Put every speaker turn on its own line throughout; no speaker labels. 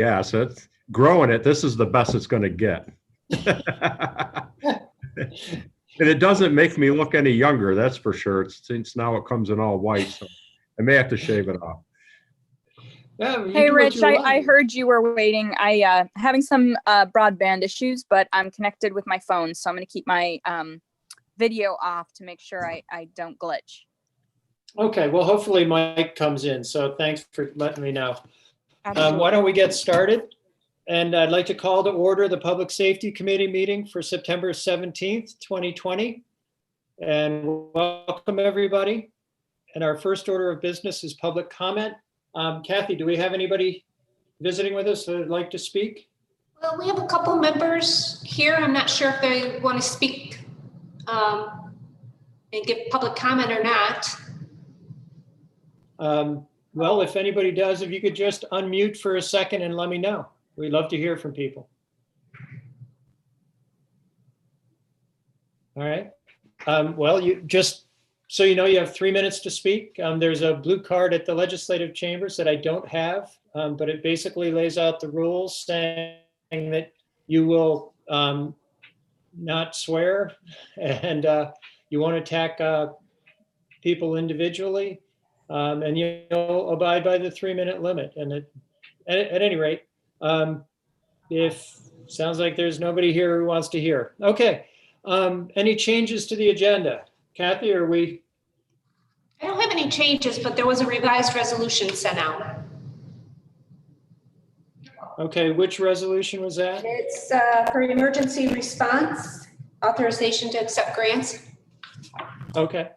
Yeah, so it's growing it. This is the best it's going to get. And it doesn't make me look any younger, that's for sure. Since now it comes in all white, so I may have to shave it off.
Yeah,
Hey, Rich, I heard you were waiting. Having some broadband issues, but I'm connected with my phone, so I'm going to keep my video off to make sure I don't glitch.
Okay, well, hopefully Mike comes in, so thanks for letting me know. Why don't we get started? And I'd like to call to order the Public Safety Committee meeting for September 17th, 2020. And welcome, everybody. And our first order of business is public comment. Kathy, do we have anybody visiting with us that would like to speak?
Well, we have a couple members here. I'm not sure if they want to speak and give public comment or not.
Well, if anybody does, if you could just unmute for a second and let me know. We'd love to hear from people. All right. Well, you just so you know, you have 3 minutes to speak. There's a blue card at the legislative chambers that I don't have, but it basically lays out the rules saying that you will not swear and you won't attack people individually, and you'll abide by the 3-minute limit. And at any rate, if sounds like there's nobody here who wants to hear. Okay. Any changes to the agenda? Kathy, are we?
I don't have any changes, but there was a revised resolution sent out.
Okay, which resolution was that?
It's for emergency response, authorization to accept grants.
Okay.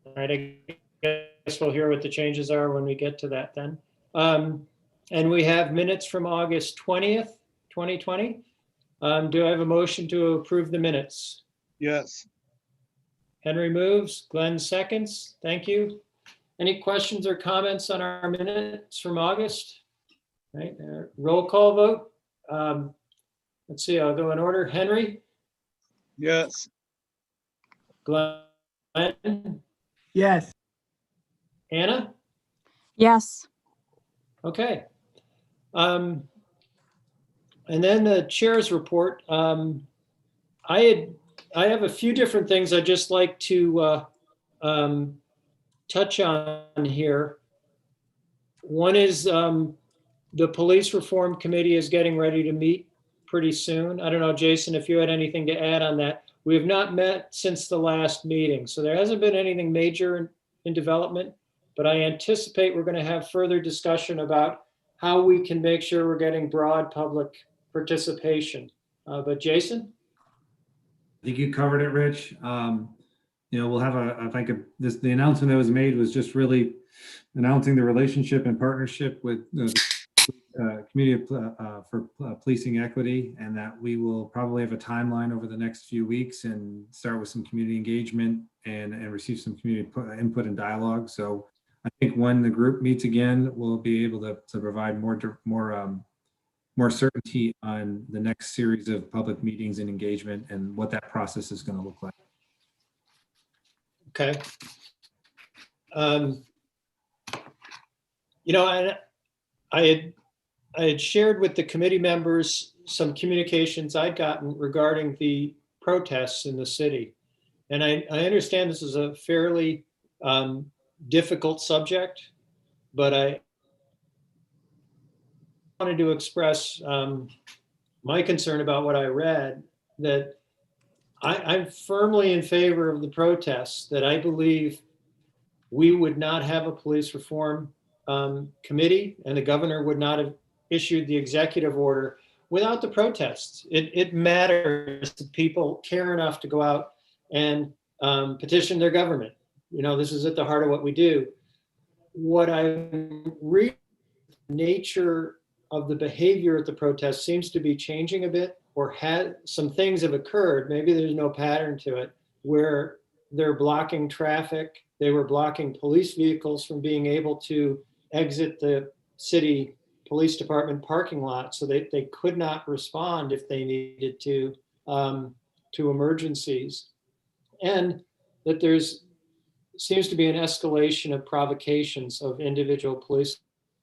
All right, I guess we'll hear what the changes are when we get to that then. And we have minutes from August 20th, 2020. Do I have a motion to approve the minutes?
Yes.
Henry moves, Glenn seconds. Thank you. Any questions or comments on our minutes from August? Right, roll call vote. Let's see, I'll go in order. Henry?
Yes.
Glenn?
Yes.
Anna?
Yes.
Okay. And then the chair's report. I have a few different things I'd just like to touch on here. One is the Police Reform Committee is getting ready to meet pretty soon. I don't know, Jason, if you had anything to add on that. We have not met since the last meeting, so there hasn't been anything major in development, but I anticipate we're going to have further discussion about how we can make sure we're getting broad public participation. But Jason?
I think you covered it, Rich. We'll have the announcement that was made was just really announcing the relationship and partnership with the Committee for Policing Equity, and that we will probably have a timeline over the next few weeks and start with some community engagement and receive some community input and dialogue. So I think when the group meets again, we'll be able to provide more certainty on the next series of public meetings and engagement and what that process is going to look like.
Okay. I had shared with the committee members some communications I'd gotten regarding the protests in the city. And I understand this is a fairly difficult subject, but I wanted to express my concern about what I read, that I'm firmly in favor of the protests, that I believe we would not have a police reform committee and the governor would not have issued the executive order without the protests. It matters that people care enough to go out and petition their government. This is at the heart of what we do. What I read, nature of the behavior at the protest seems to be changing a bit, or some things have occurred. Maybe there's no pattern to it, where they're blocking traffic. They were blocking police vehicles from being able to exit the city police department parking lot, so they could not respond if they needed to emergencies. And that seems to be an escalation of provocations of individual police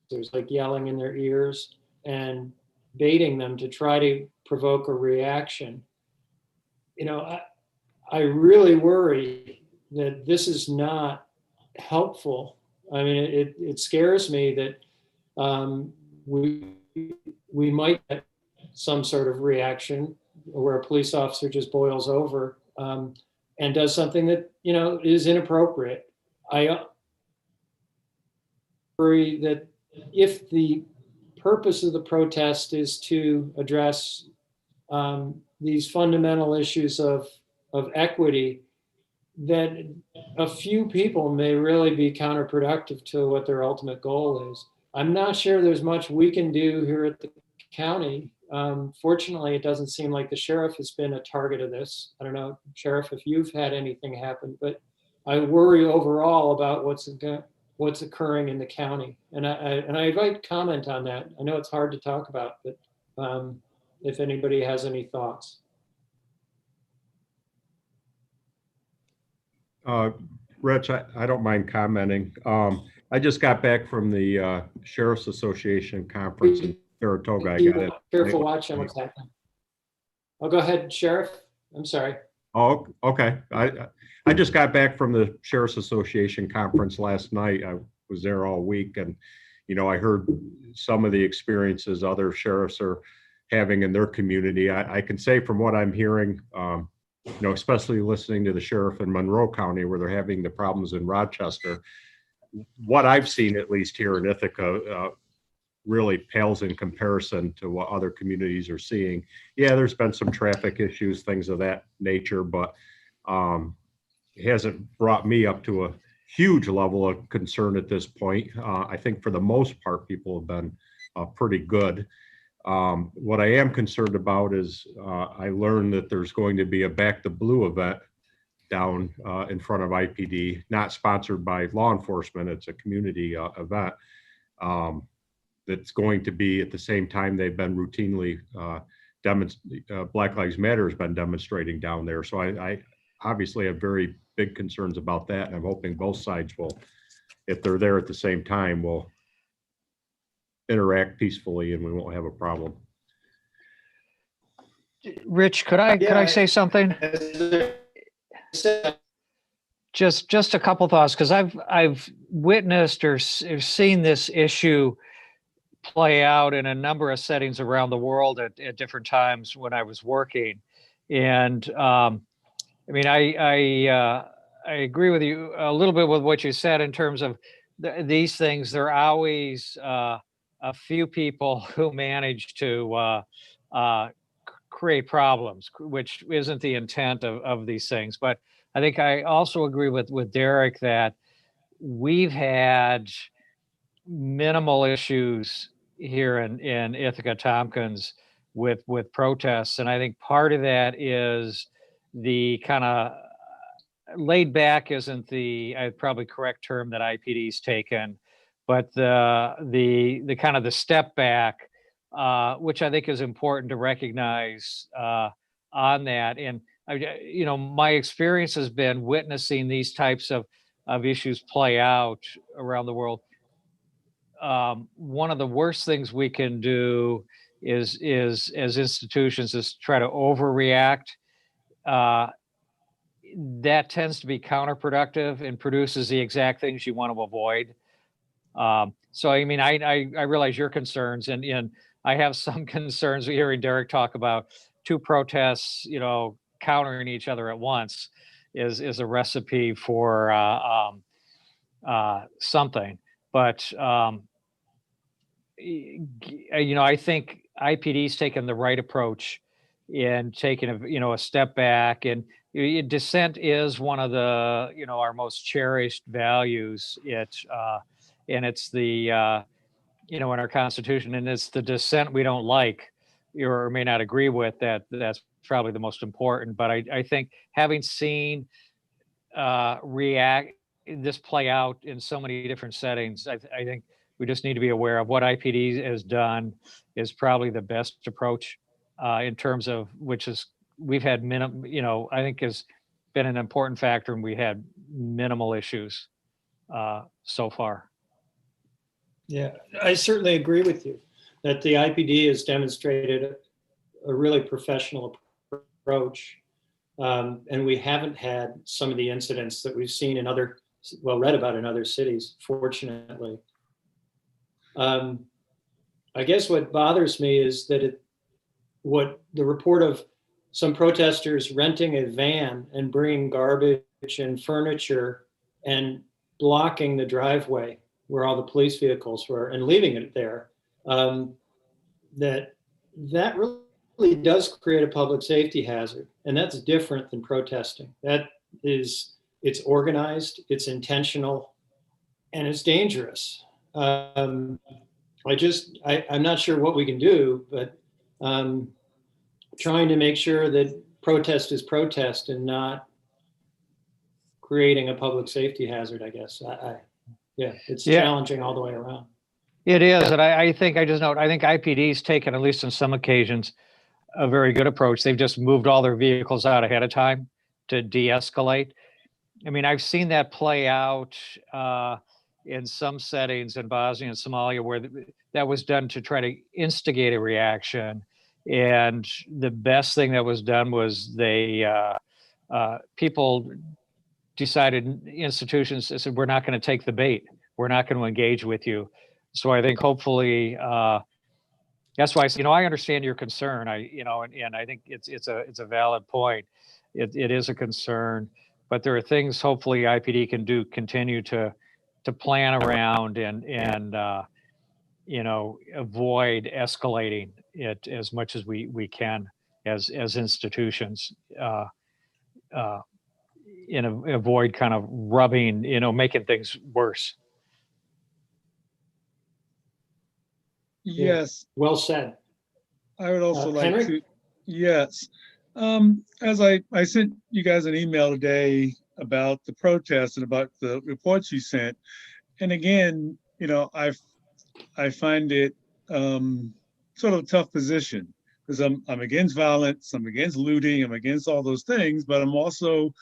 officers, like yelling in their ears and baiting them to try to provoke a reaction. You know, I really worry that this is not helpful. I mean, it scares me that we might get some sort of reaction where a police officer just boils over and does something that, you know, is inappropriate. I worry that if the purpose of the protest is to address these fundamental issues of equity, that a few people may really be counterproductive to what their ultimate goal is. I'm not sure there's much we can do here at the county. Fortunately, it doesn't seem like the sheriff has been a target of this. I don't know, Sheriff, if you've had anything happen, but I worry overall about what's occurring in the county. And I invite comment on that. I know it's hard to talk about, but if anybody has any thoughts.
Rich, I don't mind commenting. I just got back from the Sheriff's Association conference in Saratoga. I got it.
Careful watching what's happening. Oh, go ahead, Sheriff. I'm sorry.
Oh, okay. I just got back from the Sheriff's Association conference last night. I was there all week, and you know, I heard some of the experiences other sheriffs are having in their community. I can say from what I'm hearing, you know, especially listening to the sheriff in Monroe County where they're having the problems in Rochester, what I've seen, at least here in Ithaca, really pales in comparison to what other communities are seeing. Yeah, there's been some traffic issues, things of that nature, but it hasn't brought me up to a huge level of concern at this point. I think for the most part, people have been pretty good. What I am concerned about is I learned that there's going to be a Back the Blue event down in front of IPD, not sponsored by law enforcement. It's a community event that's going to be at the same time they've been routinely Black Lives Matter has been demonstrating down there. So I obviously have very big concerns about that, and I'm hoping both sides will, if they're there at the same time, will interact peacefully and we won't have a problem.
Rich, could I say something? Just a couple thoughts, because I've witnessed or seen this issue play out in a number of settings around the world at different times when I was working. And I mean, I agree with you a little bit with what you said in terms of these things. There are always a few people who manage to create problems, which isn't the intent of these things. But I think I also agree with Derek that we've had minimal issues here in Ithaca Tompkins with protests. And I think part of that is the kind of laid back isn't the probably correct term that IPD's taken, but the kind of the step back, which I think is important to recognize on that. And you know, my experience has been witnessing these types of issues play out around the world. One of the worst things we can do is as institutions is try to overreact. That tends to be counterproductive and produces the exact things you want to avoid. So, I mean, I realize your concerns, and I have some concerns hearing Derek talk about two protests, you know, countering each other at once is a recipe for something. But, you know, I think IPD's taken the right approach in taking a step back, and dissent is one of the, you know, our most cherished values. And it's the, you know, in our Constitution, and it's the dissent we don't like or may not agree with that's probably the most important. But I think having seen this play out in so many different settings, I think we just need to be aware of what IPD has done is probably the best approach in terms of we've had you know, I think has been an important factor, and we had minimal issues so far.
Yeah, I certainly agree with you. that the IPD has demonstrated a really professional approach. And we haven't had some of the incidents that we've seen in other, well, read about in other cities, fortunately. I guess what bothers me is that what the report of some protesters renting a van and bringing garbage and furniture and blocking the driveway where all the police vehicles were and leaving it there, that really does create a public safety hazard. And that's different than protesting. It's organized, it's intentional, and it's dangerous. I'm not sure what we can do, but trying to make sure that protest is protest and not creating a public safety hazard, I guess. It's challenging all the way around.
It is, and I think IPD's taken, at least on some occasions, a very good approach. They've just moved all their vehicles out ahead of time to de-escalate. I mean, I've seen that play out in some settings in Bosnia and Somalia where that was done to try to instigate a reaction. And the best thing that was done was people decided, institutions said, we're not going to take the bait. We're not going to engage with you. So I think hopefully that's why I understand your concern. And I think it's a valid point. It is a concern, but there are things hopefully IPD can do, continue to plan around and avoid escalating it as much as we can as institutions, avoid kind of rubbing, making things worse.
Yes.
Well said.
I would also like
Henry?
to, yes. As I sent you guys an email today about the protest and about the reports you sent. And again, I find it sort of a tough position because I'm against violence, I'm against looting, I'm against all those things, but I'm also,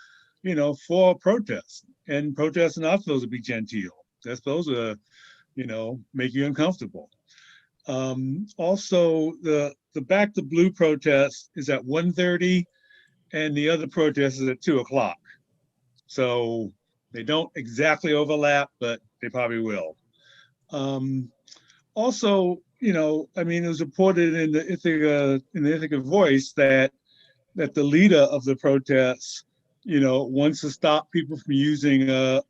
for protest. And protests are not supposed to be genteel. They're supposed to, make you uncomfortable. Also, the Back to Blue protest is at 1:30 and the other protest is at 2:00. So they don't exactly overlap, but they probably will. Also, it was reported in the Ithaca Voice that the leader of the protests, wants to stop people from using a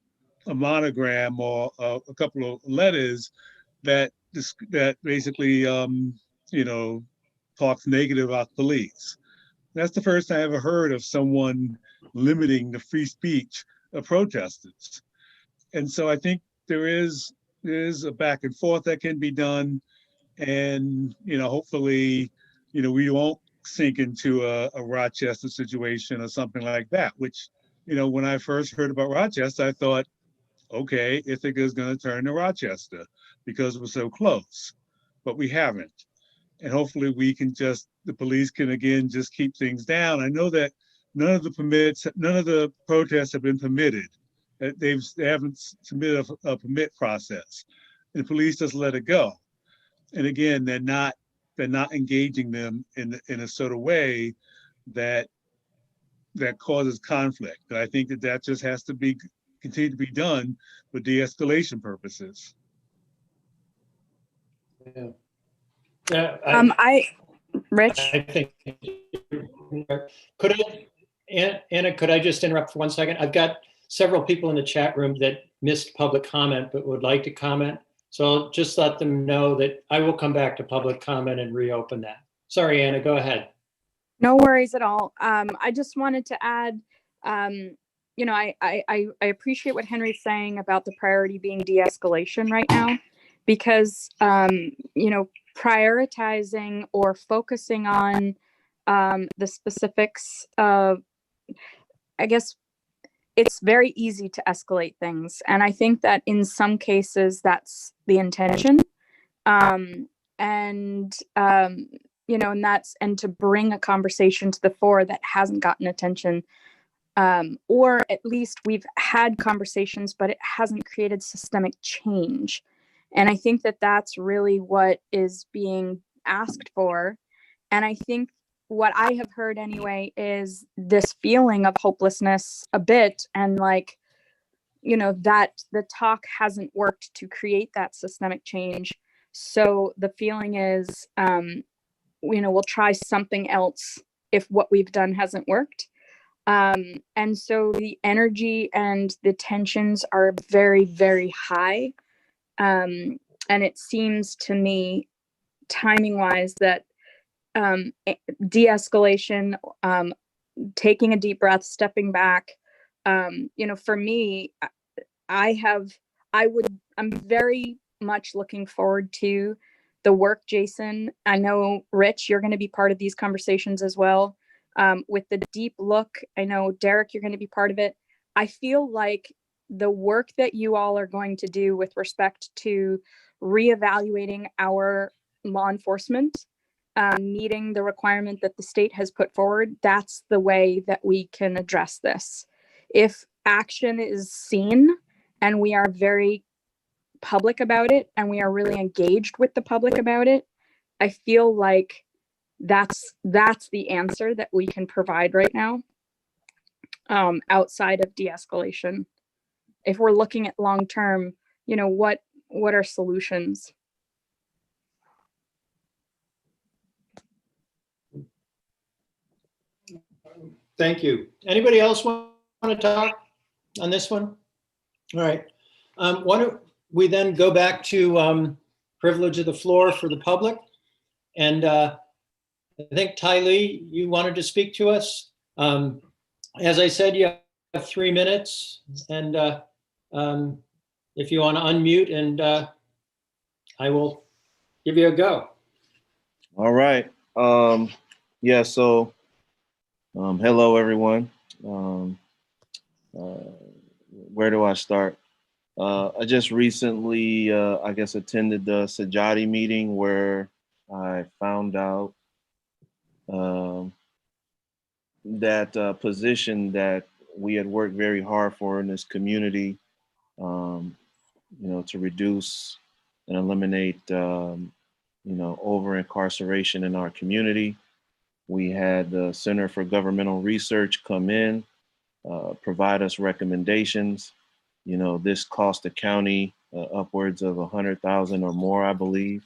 monogram or a couple of letters that basically, talks negative about police. That's the first I ever heard of someone limiting the free speech of protesters. And so I think there is a back and forth that can be done. And, hopefully, we won't sink into a Rochester situation or something like that, which, when I first heard about Rochester, I thought, okay, Ithaca is going to turn to Rochester because we're so close, but we haven't. And hopefully the police can again just keep things down. I know that none of the protests have been permitted. They haven't submitted a permit process. And the police just let it go. And again, they're not engaging them in a sort of way that causes conflict. And I think that just has to continue to be done for de-escalation purposes.
Yeah.
Rich?
I think, Anna, could I just interrupt for 1 second? I've got several people in the chat room that missed public comment but would like to comment. So I'll just let them know that I will come back to public comment and reopen that. Sorry, Anna, go ahead.
No worries at all. I just wanted to add, I appreciate what Henry's saying about the priority being de-escalation right now, because, prioritizing or focusing on the specifics of, I guess, it's very easy to escalate things. And I think that in some cases that's the intention. And to bring a conversation to the fore that hasn't gotten attention, or at least we've had conversations, but it hasn't created systemic change. And I think that that's really what is being asked for. And I think what I have heard anyway is this feeling of hopelessness a bit, and like, you know, that the talk hasn't worked to create that systemic change. So the feeling is, you know, we'll try something else if what we've done hasn't worked. And so the energy and the tensions are very, very high. And it seems to me, timing wise, that de-escalation, taking a deep breath, stepping back, you know, for me, I'm very much looking forward to the work, Jason. I know, Rich, you're going to be part of these conversations as well. With the deep look, I know, Derek, you're going to be part of it. I feel like the work that you all are going to do with respect to reevaluating our law enforcement, meeting the requirement that the state has put forward, that's the way that we can address this. If action is seen and we are very public about it and we are really engaged with the public about it, I feel like that's the answer that we can provide right now, outside of de-escalation. If we're looking at long term, you know, what are solutions?
Thank you. Anybody else want to talk on this one? All right. Why don't we then go back to privilege of the floor for the public? And I think Ty Lee, you wanted to speak to us. As I said, you have 3 minutes, and if you want to unmute, and I will give you a go.
All right. Yeah, so hello, everyone. Where do I start? I just recently, I guess, attended the Sajati meeting where I found out that position that we had worked very hard for in this community, you know, to reduce and eliminate, you know, over incarceration in our community. We had the Center for Governmental Research come in, provide us recommendations. You know, this cost the county upwards of $100,000 or more, I believe.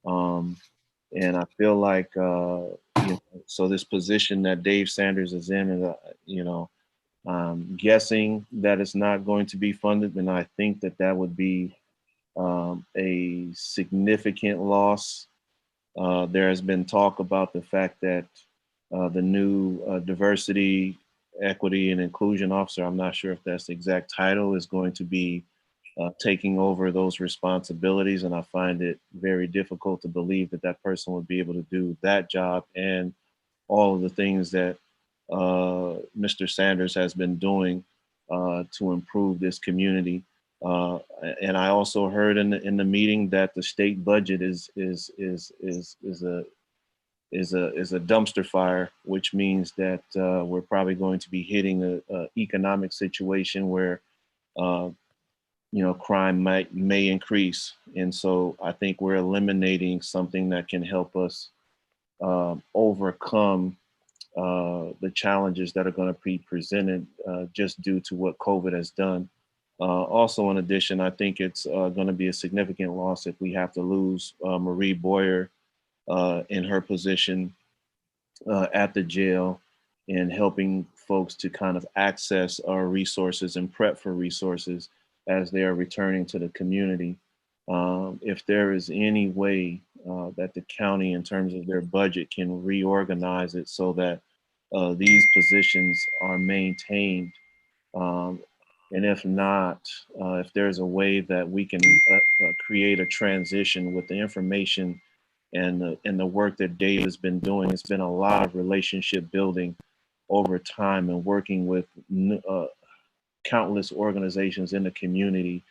And I feel like, you know, so this position that Dave Sanders is in, is, you know, I'm guessing that it's not going to be funded, and I think that that would be a significant loss. There has been talk about the fact that the new diversity, equity, and inclusion officer, I'm not sure if that's the exact title, is going to be taking over those responsibilities. And I find it very difficult to believe that that person would be able to do that job and all of the things that Mr. Sanders has been doing to improve this community. And I also heard in the meeting that the state budget is a dumpster fire, which means that we're probably going to be hitting a economic situation where you know, crime may increase. And so I think we're eliminating something that can help us overcome the challenges that are going to be presented just due to what COVID has done. Also, in addition, I think it's going to be a significant loss if we have to lose Marie Boyer in her position at the jail and helping folks to kind of access our resources and prep for resources as they are returning to the community. If there is any way that the county, in terms of their budget, can reorganize it so that these positions are maintained, and if not, if there's a way that we can create a transition with the information and the work that Dave has been doing. It's been a lot of relationship building over time and working with countless organizations in the community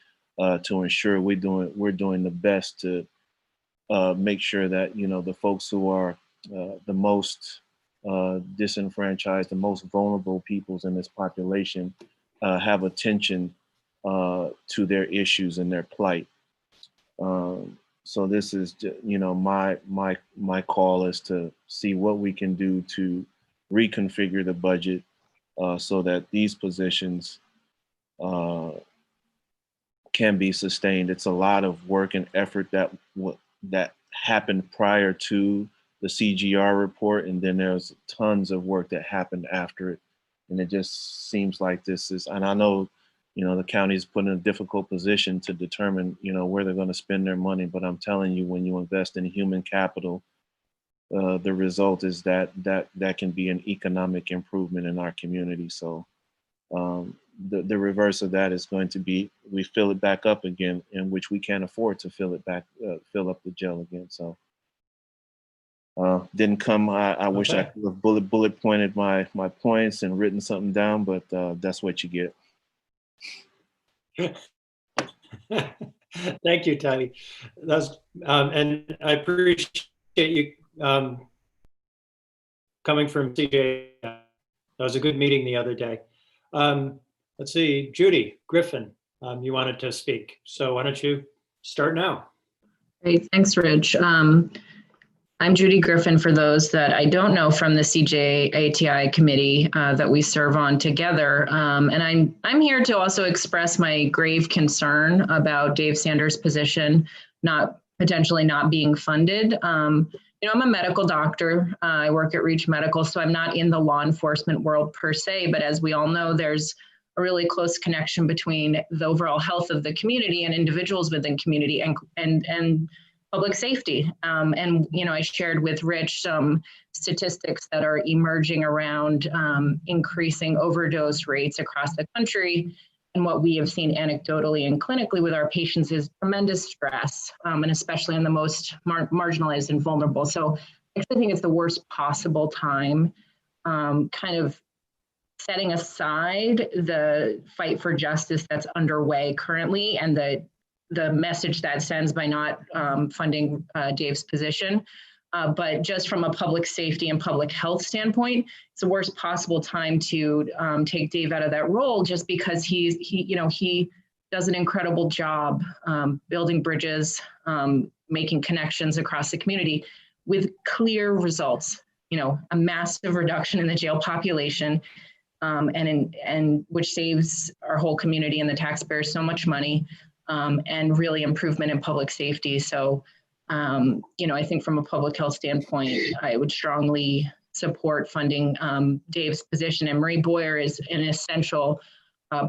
to ensure we're doing the best to make sure that, you know, the folks who are the most disenfranchised, the most vulnerable peoples in this population have attention to their issues and their plight. So this is, my call is to see what we can do to reconfigure the budget so that these positions can be sustained. It's a lot of work and effort that happened prior to the CGR report, and then there's tons of work that happened after it. And it just seems like this is, and I know, the county is put in a difficult position to determine, where they're going to spend their money. But I'm telling you, when you invest in human capital, the result is that can be an economic improvement in our community. So the reverse of that is going to be we fill it back up again, in which we can't afford to fill up the jail again. So didn't come. I wish I could have bullet pointed my points and written something down, but that's what you get.
Thank you, Tony. That's and I appreciate you coming from CJ. That was a good meeting the other day. Let's see, Judy Griffin, you wanted to speak, so why don't you start now?
Great, thanks, Rich. I'm Judy Griffin, for those that I don't know, from the CJATI committee that we serve on together. And I'm here to also express my grave concern about Dave Sanders' position potentially not being funded. I'm a medical doctor. I work at Reach Medical, so I'm not in the law enforcement world per se, but as we all know, there's a really close connection between the overall health of the community and individuals within community and public safety. I shared with Rich some statistics that are emerging around increasing overdose rates across the country. And what we have seen anecdotally and clinically with our patients is tremendous stress, and especially in the most marginalized and vulnerable. So I actually think it's the worst possible time, kind of setting aside the fight for justice that's underway currently and the message that sends by not funding Dave's position. But just from a public safety and public health standpoint, it's the worst possible time to take Dave out of that role, just because he does an incredible job building bridges, making connections across the community with clear results. A massive reduction in the jail population, and which saves our whole community and the taxpayers so much money, and really improvement in public safety. So, I think from a public health standpoint, I would strongly support funding Dave's position. And Morey Boyer is an essential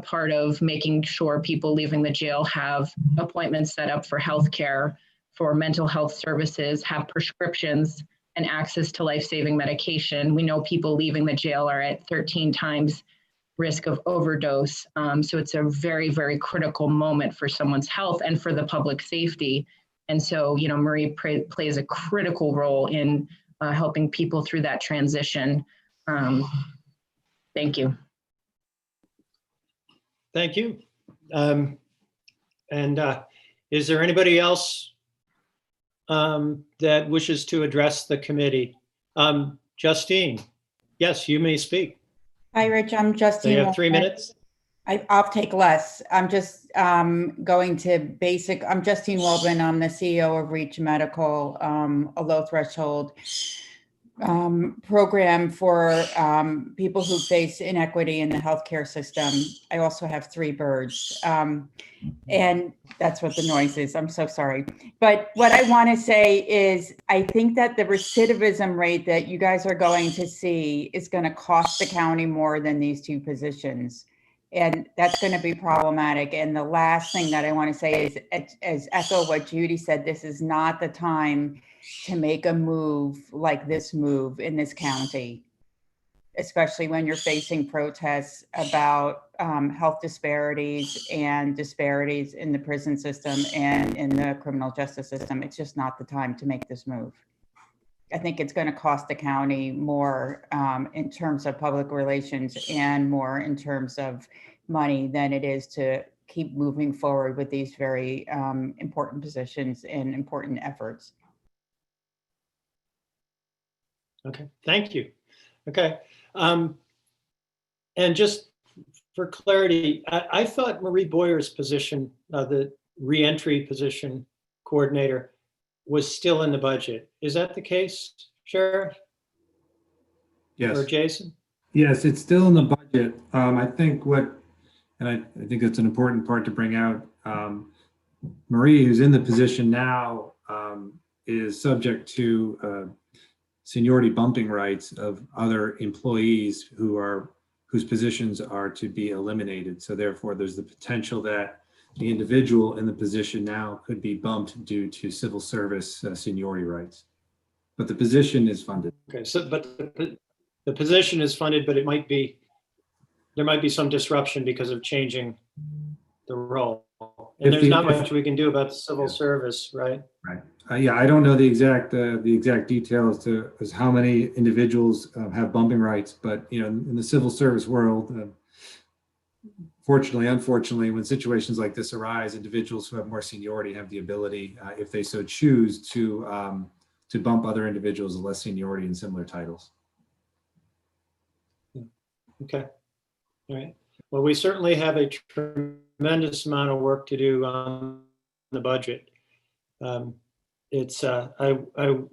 part of making sure people leaving the jail have appointments set up for healthcare, for mental health services, have prescriptions and access to life-saving medication. We know people leaving the jail are at 13 times risk of overdose. So it's a very, very critical moment for someone's health and for the public safety. And so, Morey plays a critical role in helping people through that transition. Thank you.
Thank you. Is there anybody else that wishes to address the committee? Justine, yes, you may speak.
Hi, Rich. I'm Justine.
You have 3 minutes.
I'll take less. I'm just going to basic. I'm Justine Waldman. I'm the CEO of Reach Medical, a low threshold program for people who face inequity in the healthcare system. I also have 3 birds, and that's what the noise is. I'm so sorry. But what I want to say is I think that the recidivism rate that you guys are going to see is going to cost the county more than these 2 positions. And that's going to be problematic. And the last thing that I want to say is echo what Judy said. This is not the time to make a move like this move in this county, especially when you're facing protests about health disparities and disparities in the prison system and in the criminal justice system. It's just not the time to make this move. I think it's going to cost the county more in terms of public relations and more in terms of money than it is to keep moving forward with these very important positions and important efforts.
Okay, thank you. Okay, and just for clarity, I thought Morey Boyer's position, the reentry position, coordinator was still in the budget. Is that the case, Sheriff
Yes.
or Jason?
Yes, it's still in the budget. I think I think that's an important part to bring out. Morey, who's in the position now, is subject to seniority bumping rights of other employees whose positions are to be eliminated. So therefore, there's the potential that the individual in the position now could be bumped due to civil service seniority rights. But the position is funded.
Okay, so but the position is funded, but there might be some disruption because of changing the role. And there's not much we can do about the civil service, right?
Right. Yeah, I don't know the exact details to as how many individuals have bumping rights, but in the civil service world, fortunately, unfortunately, when situations like this arise, individuals who have more seniority have the ability, if they so choose, to bump other individuals of less seniority in similar titles.
Okay. All right. Well, we certainly have a tremendous amount of work to do on the budget. I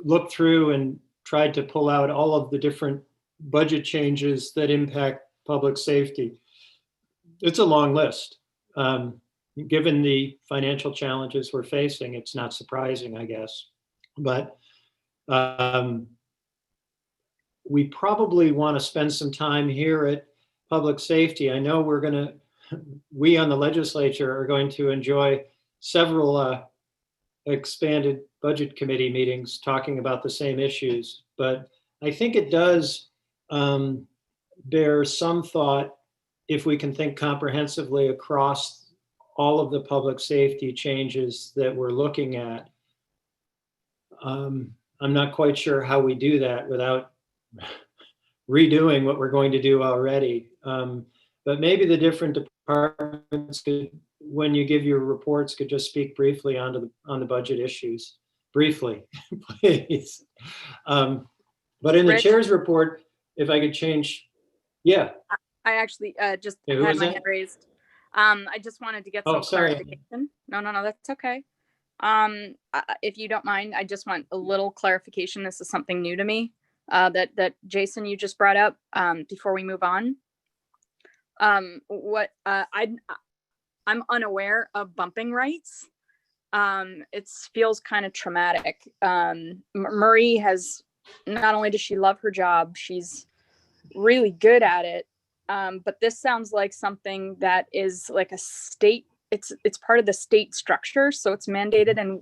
looked through and tried to pull out all of the different budget changes that impact public safety. It's a long list. Given the financial challenges we're facing, it's not surprising, I guess. But we probably want to spend some time here at public safety. I know we on the legislature are going to enjoy several expanded budget committee meetings talking about the same issues, but I think it does bear some thought if we can think comprehensively across all of the public safety changes that we're looking at. I'm not quite sure how we do that without redoing what we're going to do already. But maybe the different departments could, when you give your reports, could just speak briefly on the budget issues. Briefly, please. But in the
Rich?
chair's report, if I could change, yeah.
I actually just
Yeah, who
had
is
my
that?
hand raised. I just wanted to get some
Sorry.
clarification. No, that's okay. If you don't mind, I just want a little clarification. This is something new to me that Jason, you just brought up before we move on. I'm unaware of bumping rights. It feels kind of traumatic. Morey has, not only does she love her job, she's really good at it. But this sounds like something that is like a state, it's part of the state structure. So it's mandated and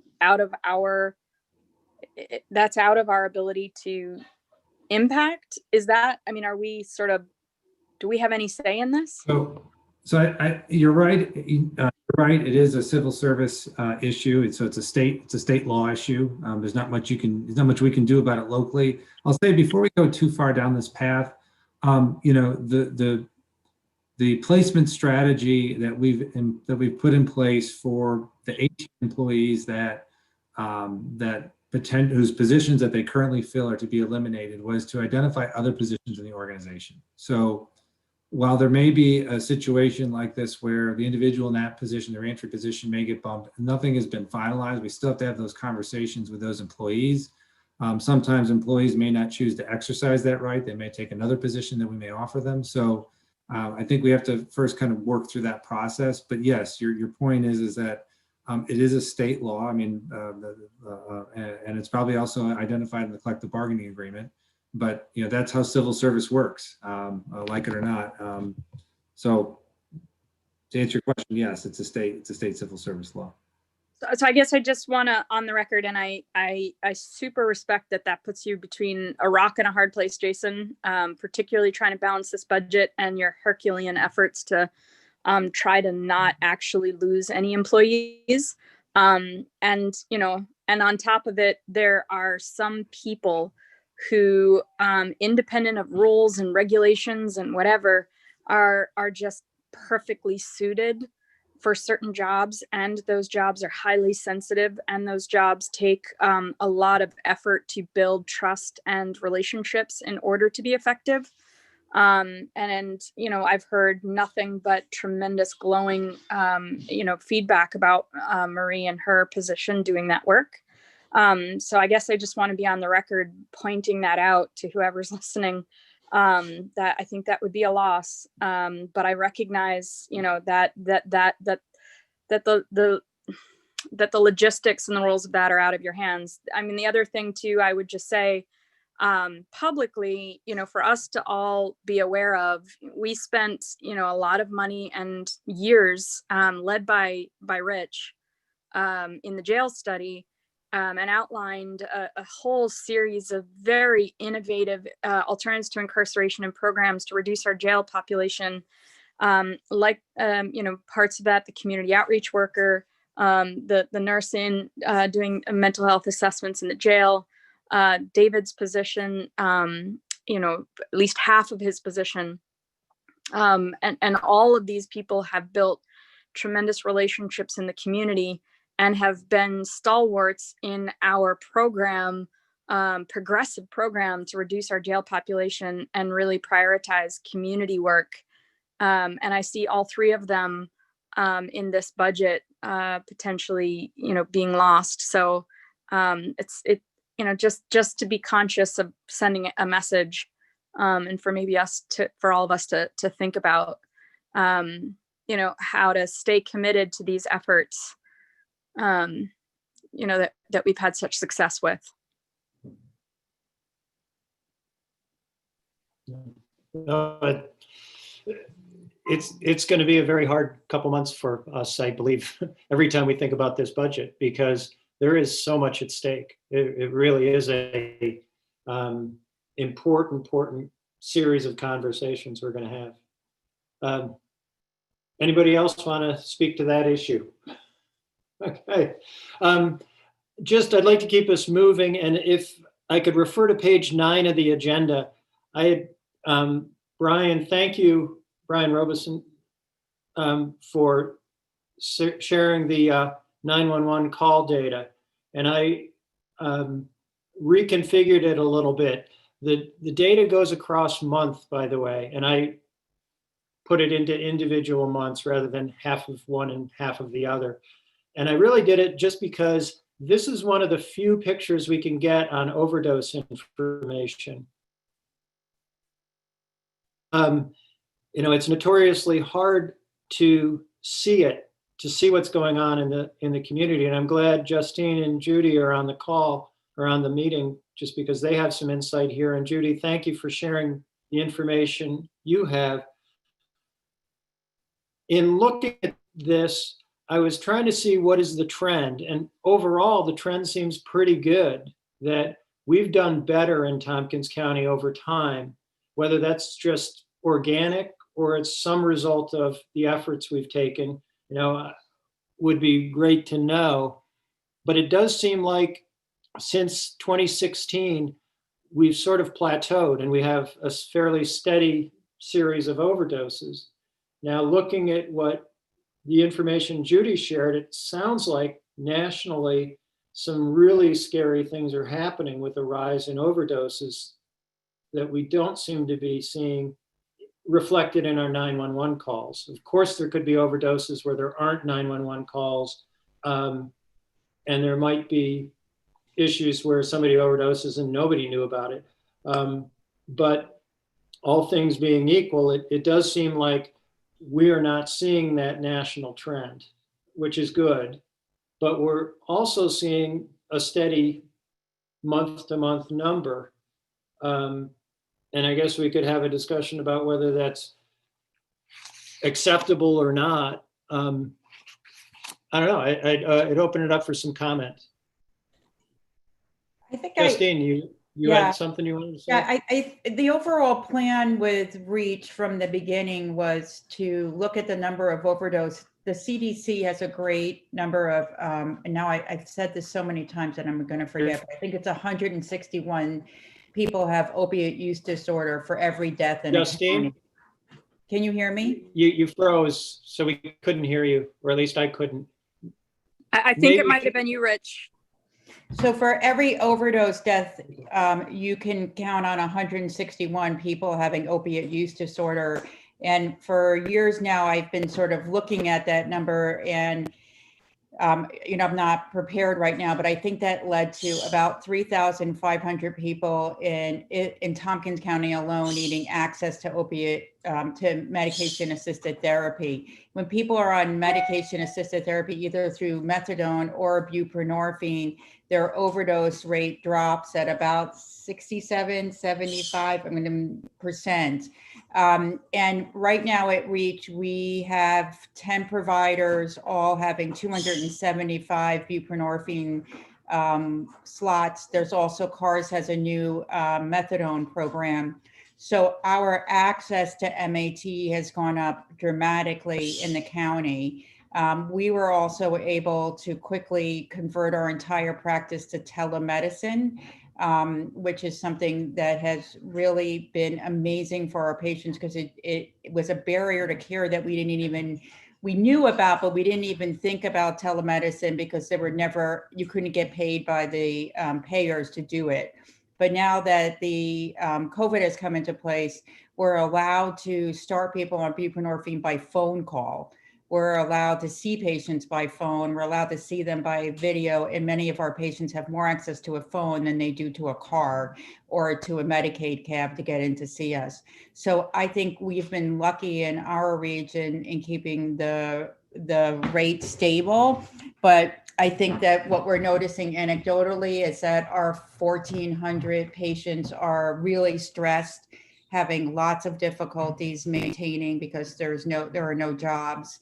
that's out of our ability to impact. Is that, are we sort of, do we have any say in this?
So you're right. You're right. It is a civil service issue. So it's a state law issue. There's not much we can do about it locally. I'll say before we go too far down this path, the placement strategy that we've put in place for the 18 employees whose positions that they currently fill are to be eliminated was to identify other positions in the organization. So while there may be a situation like this where the individual in that position, their reentry position, may get bumped, nothing has been finalized. We still have to have those conversations with those employees. Sometimes employees may not choose to exercise that right. They may take another position that we may offer them. So I think we have to first kind of work through that process. But yes, your point is that it is a state law. And it's probably also identified in the collective bargaining agreement. But that's how civil service works, like it or not. So to answer your question, yes, it's a state civil service law.
So I guess I just want to, on the record, and I super respect that puts you between a rock and a hard place, Jason, particularly trying to balance this budget and your Herculean efforts to try to not actually lose any employees. And on top of it, there are some people who, independent of rules and regulations and whatever, are just perfectly suited for certain jobs, and those jobs are highly sensitive, and those jobs take a lot of effort to build trust and relationships in order to be effective. And I've heard nothing but tremendous glowing, feedback about Marie and her position doing that work. So I guess I just want to be on the record pointing that out to whoever's listening, that I think that would be a loss. But I recognize, that the logistics and the rules of that are out of your hands. I mean, the other thing too, I would just say, publicly, for us to all be aware of, we spent, a lot of money and years, led by Rich, in the jail study, and outlined a whole series of very innovative alternatives to incarceration and programs to reduce our jail population. Parts of that, the community outreach worker, the nurse doing mental health assessments in the jail, David's position, at least half of his position. And all of these people have built tremendous relationships in the community and have been stalwarts in our program, progressive program to reduce our jail population and really prioritize community work. And I see all three of them in this budget potentially, being lost. So just to be conscious of sending a message, and for maybe for all of us to think about, how to stay committed to these efforts, that we've had such success with.
No, it's going to be a very hard couple months for us, I believe, every time we think about this budget, because there is so much at stake. It really is a important series of conversations we're going to have. Anybody else want to speak to that issue? Okay. I'd like to keep us moving, and if I could refer to page 9 of the agenda. Brian, thank you, Brian Robeson, for sharing the 911 call data. And I reconfigured it a little bit. The data goes across month, by the way, and I put it into individual months rather than half of one and half of the other. And I really did it just because this is one of the few pictures we can get on overdose information. It's notoriously hard to see what's going on in the community. And I'm glad Justine and Judy are on the call or on the meeting, just because they have some insight here. And Judy, thank you for sharing the information you have. In looking at this, I was trying to see what is the trend. And overall, the trend seems pretty good, that we've done better in Tompkins County over time, whether that's just organic or it's some result of the efforts we've taken, would be great to know. But it does seem like since 2016, we've sort of plateaued and we have a fairly steady series of overdoses. Now, looking at what the information Judy shared, it sounds like nationally, some really scary things are happening with the rise in overdoses that we don't seem to be seeing reflected in our 911 calls. Of course, there could be overdoses where there aren't 911 calls, and there might be issues where somebody overdoses and nobody knew about it. But all things being equal, it does seem like we are not seeing that national trend, which is good. But we're also seeing a steady month-to-month number. And I guess we could have a discussion about whether that's acceptable or not. I don't know. I'd open it up for some comment.
I think
Justine, you had something you wanted to say?
Yeah, the overall plan with REACH from the beginning was to look at the number of overdose. The CDC has a great number of, and now I've said this so many times that I'm going to forget, but I think it's 161 people have opiate use disorder for every death in
Justine?
a county. Can you hear me?
You froze, so we couldn't hear you, or at least I couldn't.
I think it might have been you, Rich.
So for every overdose death, you can count on 161 people having opiate use disorder. And for years now, I've been sort of looking at that number and I'm not prepared right now, but I think that led to about 3,500 people in Tompkins County alone needing access to to medication-assisted therapy. When people are on medication-assisted therapy, either through methadone or buprenorphine, their overdose rate drops at about 67, 75% and right now at Reach, we have 10 providers all having 275 buprenorphine slots. There's also CARS has a new methadone program. So our access to MAT has gone up dramatically in the county. We were also able to quickly convert our entire practice to telemedicine, which is something that has really been amazing for our patients because it was a barrier to care that we knew about, but we didn't even think about telemedicine because you couldn't get paid by the payers to do it. But now that the COVID has come into place, we're allowed to start people on buprenorphine by phone call. We're allowed to see patients by phone. We're allowed to see them by video. And many of our patients have more access to a phone than they do to a car or to a Medicaid cab to get in to see us. So I think we've been lucky in our region in keeping the rate stable. But I think that what we're noticing anecdotally is that our 1,400 patients are really stressed, having lots of difficulties maintaining because there are no jobs.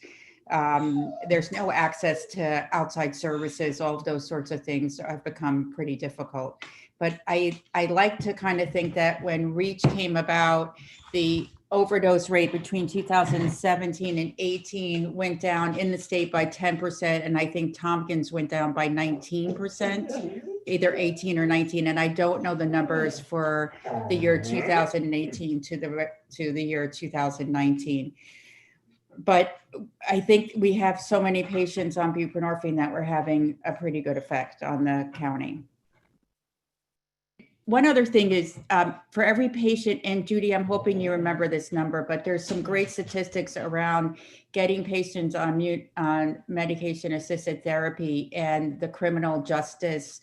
There's no access to outside services. All of those sorts of things have become pretty difficult. But I like to kind of think that when REACH came about, the overdose rate between 2017 and 18 went down in the state by 10%. And I think Tompkins went down by 19%, either 18 or 19. And I don't know the numbers for the year 2018 to the year 2019. But I think we have so many patients on buprenorphine that we're having a pretty good effect on the county. One other thing is for every patient, and Judy, I'm hoping you remember this number, but there's some great statistics around getting patients on medication-assisted therapy and the criminal justice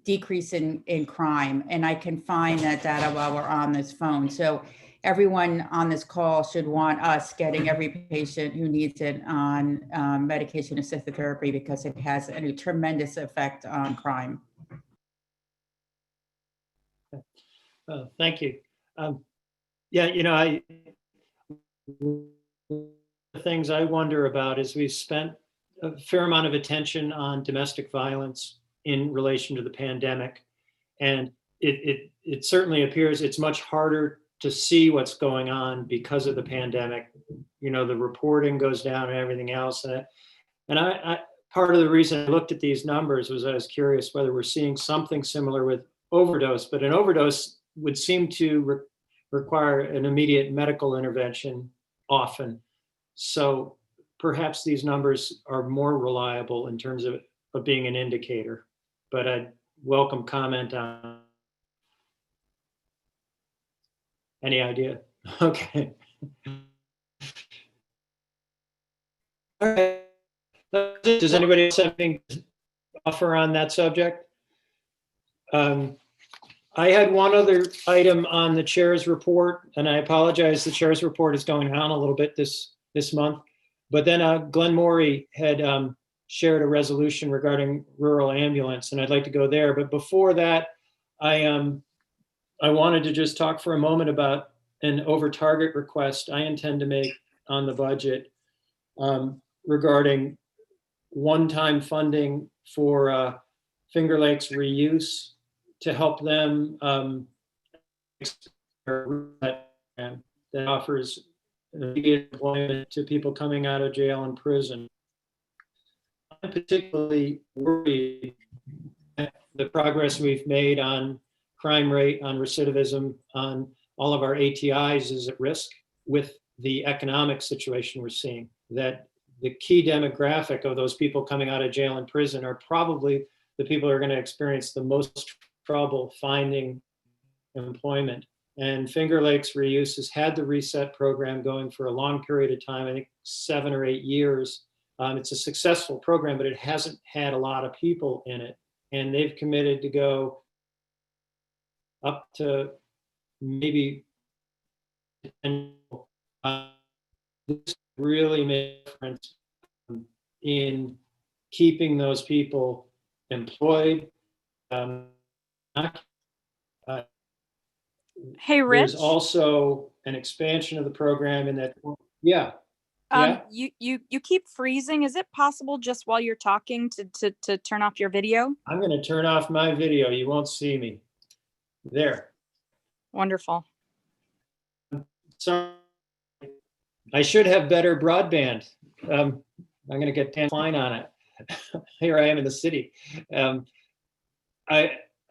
decrease in crime. And I can find that data while we're on this phone. So everyone on this call should want us getting every patient who needs it on medication-assisted therapy because it has a tremendous effect on crime.
Thank you. Yeah, the things I wonder about is we've spent a fair amount of attention on domestic violence in relation to the pandemic. And it certainly appears it's much harder to see what's going on because of the pandemic. The reporting goes down and everything else. And I part of the reason I looked at these numbers was I was curious whether we're seeing something similar with overdose, but an overdose would seem to require an immediate medical intervention often. So perhaps these numbers are more reliable in terms of being an indicator, but I'd welcome comment on any idea. Okay. All right. Does anybody else have anything to offer on that subject? I had one other item on the chair's report, and I apologize, the chair's report is going on a little bit this month. But then Glenn Morey had shared a resolution regarding rural ambulance, and I'd like to go there. But before that, I wanted to just talk for a moment about an over target request I intend to make on the budget regarding one-time funding for Finger Lakes reuse to help them that offers immediate employment to people coming out of jail and prison. I'm particularly worried that the progress we've made on crime rate, on recidivism, on all of our ATIs is at risk with the economic situation we're seeing, that the key demographic of those people coming out of jail and prison are probably the people who are going to experience the most trouble finding employment. And Finger Lakes Reuse has had the reset program going for a long period of time, I think 7 or 8 years. It's a successful program, but it hasn't had a lot of people in it. And they've committed to go up to maybe, this really makes a difference in keeping those people employed.
Hey, Rich.
There's also an expansion of the program in that, yeah. Yeah.
You keep freezing. Is it possible just while you're talking to turn off your video?
I'm going to turn off my video. You won't see me. There.
Wonderful.
So I should have better broadband. I'm going to get 10 fine on it. Here I am in the city. I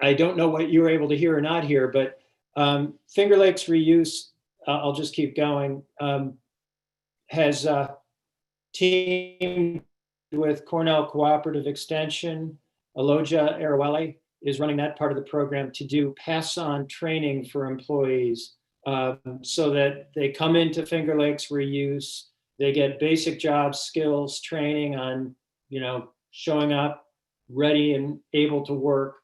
don't know what you were able to hear or not hear, but Finger Lakes Reuse, I'll just keep going, has teamed with Cornell Cooperative Extension. Aloja Arewele is running that part of the program to do pass-on training for employees so that they come into Finger Lakes Reuse, they get basic job skills training on, showing up ready and able to work.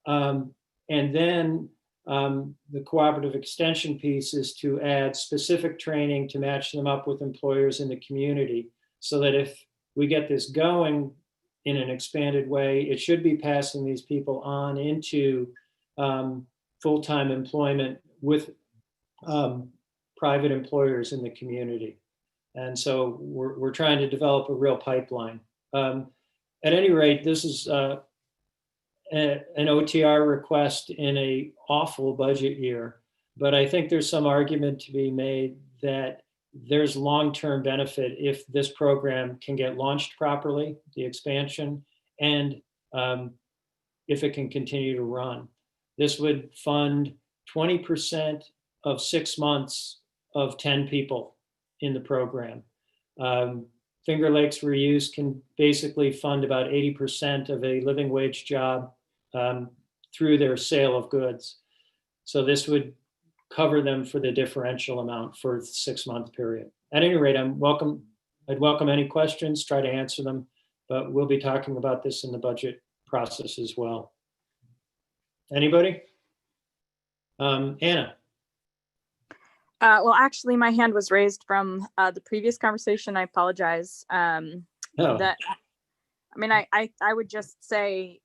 And then the cooperative extension piece is to add specific training to match them up with employers in the community, so that if we get this going in an expanded way, it should be passing these people on into full-time employment with private employers in the community. And so we're trying to develop a real pipeline. At any rate, this is an OTR request in a awful budget year, but I think there's some argument to be made that there's long-term benefit if this program can get launched properly, the expansion, and if it can continue to run. This would fund 20% of 6 months of 10 people in the program. Finger Lakes Reuse can basically fund about 80% of a living wage job through their sale of goods. So this would cover them for the differential amount for the 6-month period. At any rate, I'd welcome any questions, try to answer them, but we'll be talking about this in the budget process as well. Anybody? Anna.
Well, actually, my hand was raised from the previous conversation. I apologize. That, I mean, I would just say,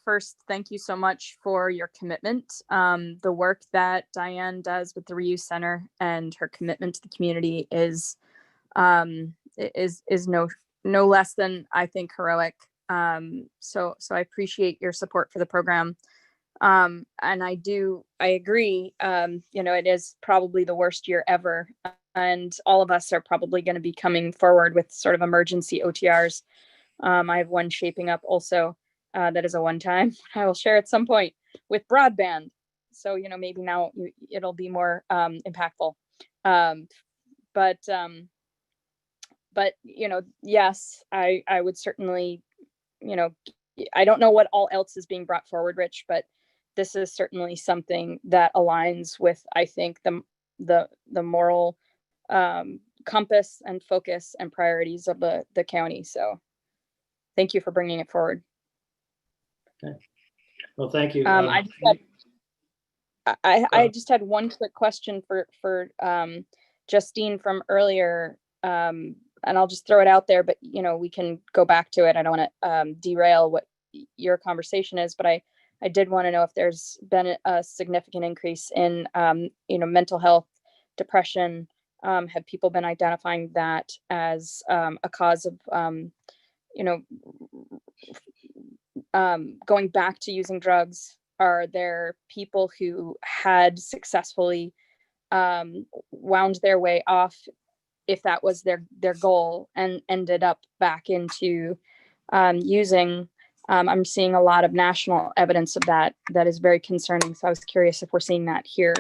first, thank you so much for your commitment. The work that Diane does with the Reuse Center and her commitment to the community is no less than, I think, heroic. So I appreciate your support for the program. And I agree, it is probably the worst year ever. And all of us are probably going to be coming forward with sort of emergency OTRs. I have one shaping up also that is a one-time. I will share at some point with broadband. So, maybe now it'll be more impactful. But yes, I would certainly, I don't know what all else is being brought forward, Rich, but this is certainly something that aligns with, I think, the moral compass and focus and priorities of the county. So thank you for bringing it forward.
Okay. Well, thank you.
I just had one quick question for Justine from earlier, and I'll just throw it out there, but we can go back to it. I don't want to derail what your conversation is, but I did want to know if there's been a significant increase in mental health, depression. Have people been identifying that as a cause of going back to using drugs? Are there people who had successfully wound their way off, if that was their goal, and ended up back into using? I'm seeing a lot of national evidence of that is very concerning. So I was curious if we're seeing that here.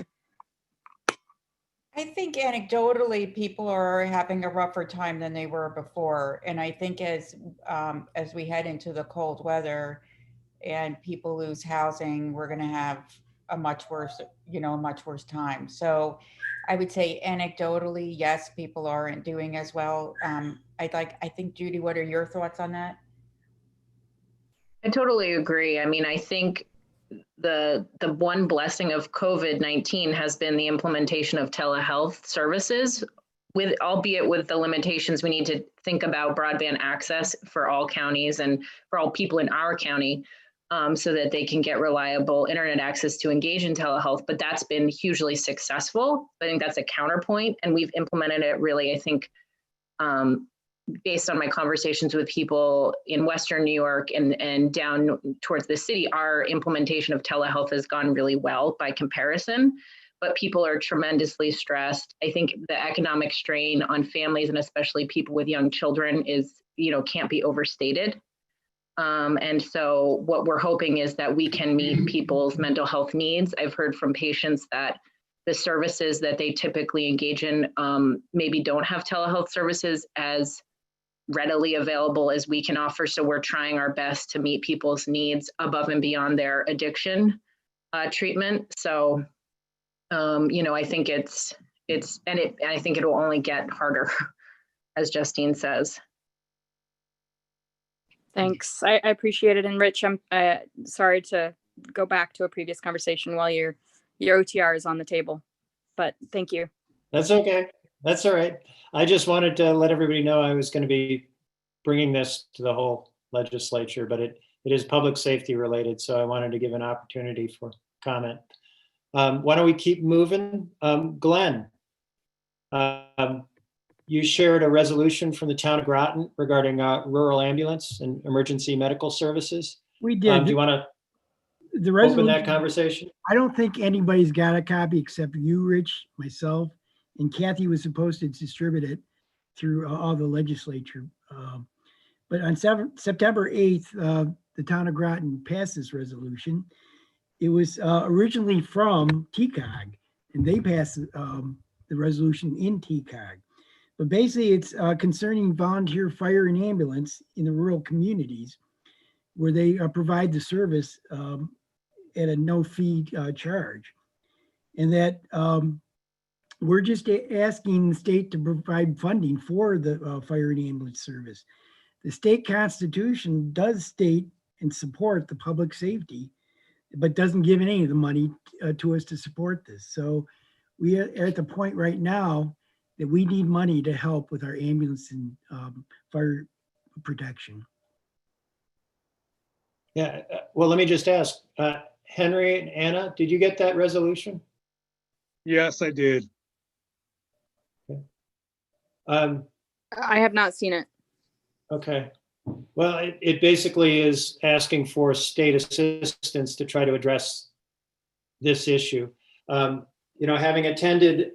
I think anecdotally, people are having a rougher time than they were before. And I think as we head into the cold weather, and people lose housing, we're going to have a much worse time. So I would say anecdotally, yes, people aren't doing as well. I think, Judy, what are your thoughts on that?
I totally agree. I mean, I think the one blessing of COVID-19 has been the implementation of telehealth services, albeit with the limitations. We need to think about broadband access for all counties and for all people in our county, so that they can get reliable internet access to engage in telehealth. But that's been hugely successful. I think that's a counterpoint, and we've implemented it really, I think, based on my conversations with people in Western New York and down towards the city, our implementation of telehealth has gone really well by comparison, but people are tremendously stressed. I think the economic strain on families and especially people with young children is, can't be overstated. And so what we're hoping is that we can meet people's mental health needs. I've heard from patients that the services that they typically engage in maybe don't have telehealth services as readily available as we can offer. So we're trying our best to meet people's needs above and beyond their addiction treatment. So, I think I think it will only get harder, as Justine says.
Thanks. I appreciate it. And Rich, I'm sorry to go back to a previous conversation while your OTR is on the table, but thank you.
That's okay. That's all right. I just wanted to let everybody know I was going to be bringing this to the whole legislature, but it is public safety related. So I wanted to give an opportunity for comment. Why don't we keep moving? Glenn, you shared a resolution from the town of Groton regarding rural ambulance and emergency medical services.
We did.
Do you want to
The
open
resolution,
that conversation?
I don't think anybody's got a copy except you, Rich, myself, and Kathy was supposed to distribute it through all the legislature. But on September 8th, the town of Groton passed this resolution. It was originally from TCOG, and they passed the resolution in TCOG. But basically, it's concerning volunteer fire and ambulance in the rural communities where they provide the service at a no-fee charge. And that we're just asking the state to provide funding for the fire and ambulance service. The state constitution does state and support the public safety, but doesn't give any of the money to us to support this. So we are at the point right now that we need money to help with our ambulance and fire protection.
Yeah. Well, let me just ask, Henry and Anna, did you get that resolution?
Yes, I did.
Um,
I have not seen it.
Okay. Well, it basically is asking for state assistance to try to address this issue. Having attended